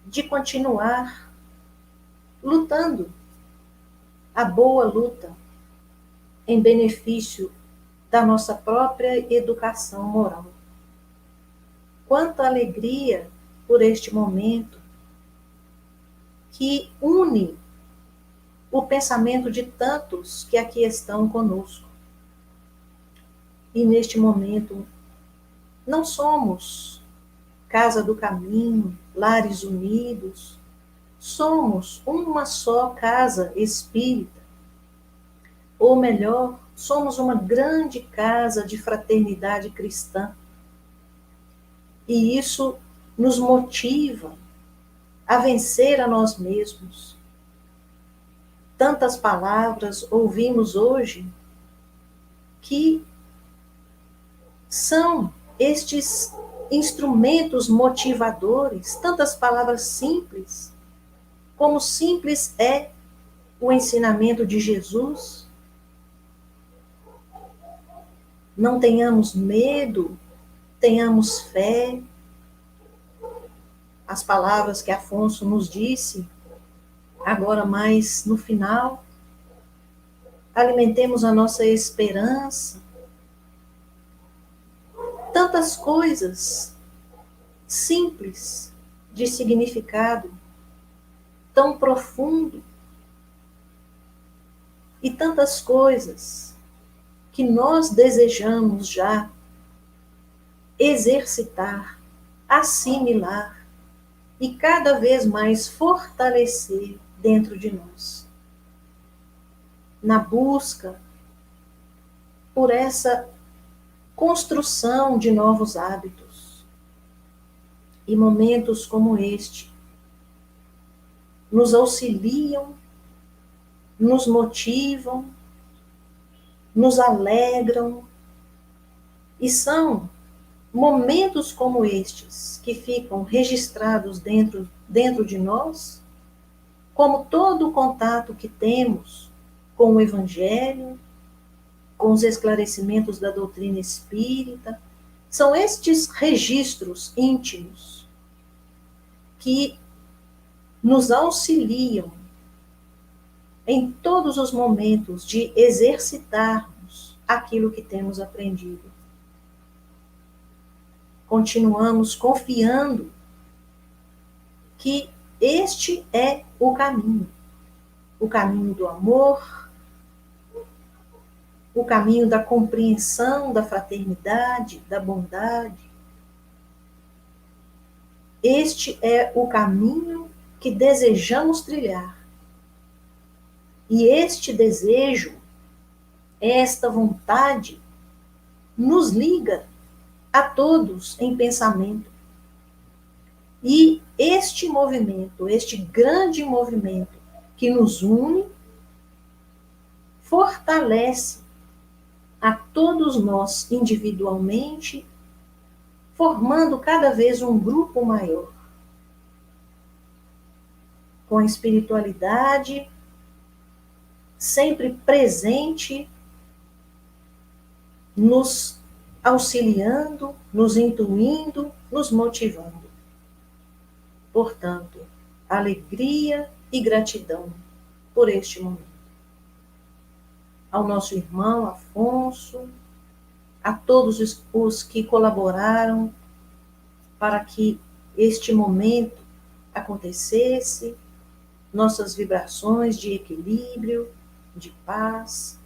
de continuar lutando a boa luta em benefício da nossa própria educação moral. Quanta alegria por este momento que une o pensamento de tantos que aqui estão conosco. E neste momento, não somos Casa do Caminho, Lares Unidos, somos uma só casa espírita. Ou melhor, somos uma grande casa de fraternidade cristã. E isso nos motiva a vencer a nós mesmos. Tantas palavras ouvimos hoje que são estes instrumentos motivadores, tantas palavras simples, como simples é o ensinamento de Jesus. Não tenhamos medo, tenhamos fé. As palavras que Afonso nos disse, agora mais no final, alimentemos a nossa esperança. Tantas coisas simples de significado, tão profundo, e tantas coisas que nós desejamos já exercitar, assimilar e cada vez mais fortalecer dentro de nós. Na busca por essa construção de novos hábitos. E momentos como este nos auxiliam, nos motivam, nos alegram, e são momentos como estes que ficam registrados dentro de nós, como todo o contato que temos com o Evangelho, com os esclarecimentos da doutrina espírita, são estes registros íntimos que nos auxiliam em todos os momentos de exercitarmos aquilo que temos aprendido. Continuamos confiando que este é o caminho do amor, o caminho da compreensão, da fraternidade, da bondade. Este é o caminho que desejamos trilhar. E este desejo, esta vontade, nos liga a todos em pensamento. E este movimento, este grande movimento que nos une, fortalece a todos nós individualmente, formando cada vez um grupo maior. Com a espiritualidade sempre presente, nos auxiliando, nos intuindo, nos motivando. Portanto, alegria e gratidão por este momento. Ao nosso irmão Afonso, a todos os que colaboraram para que este momento acontecesse, nossas vibrações de equilíbrio, de paz,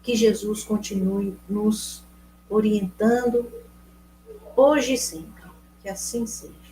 que Jesus continue nos orientando hoje e sempre, que assim seja.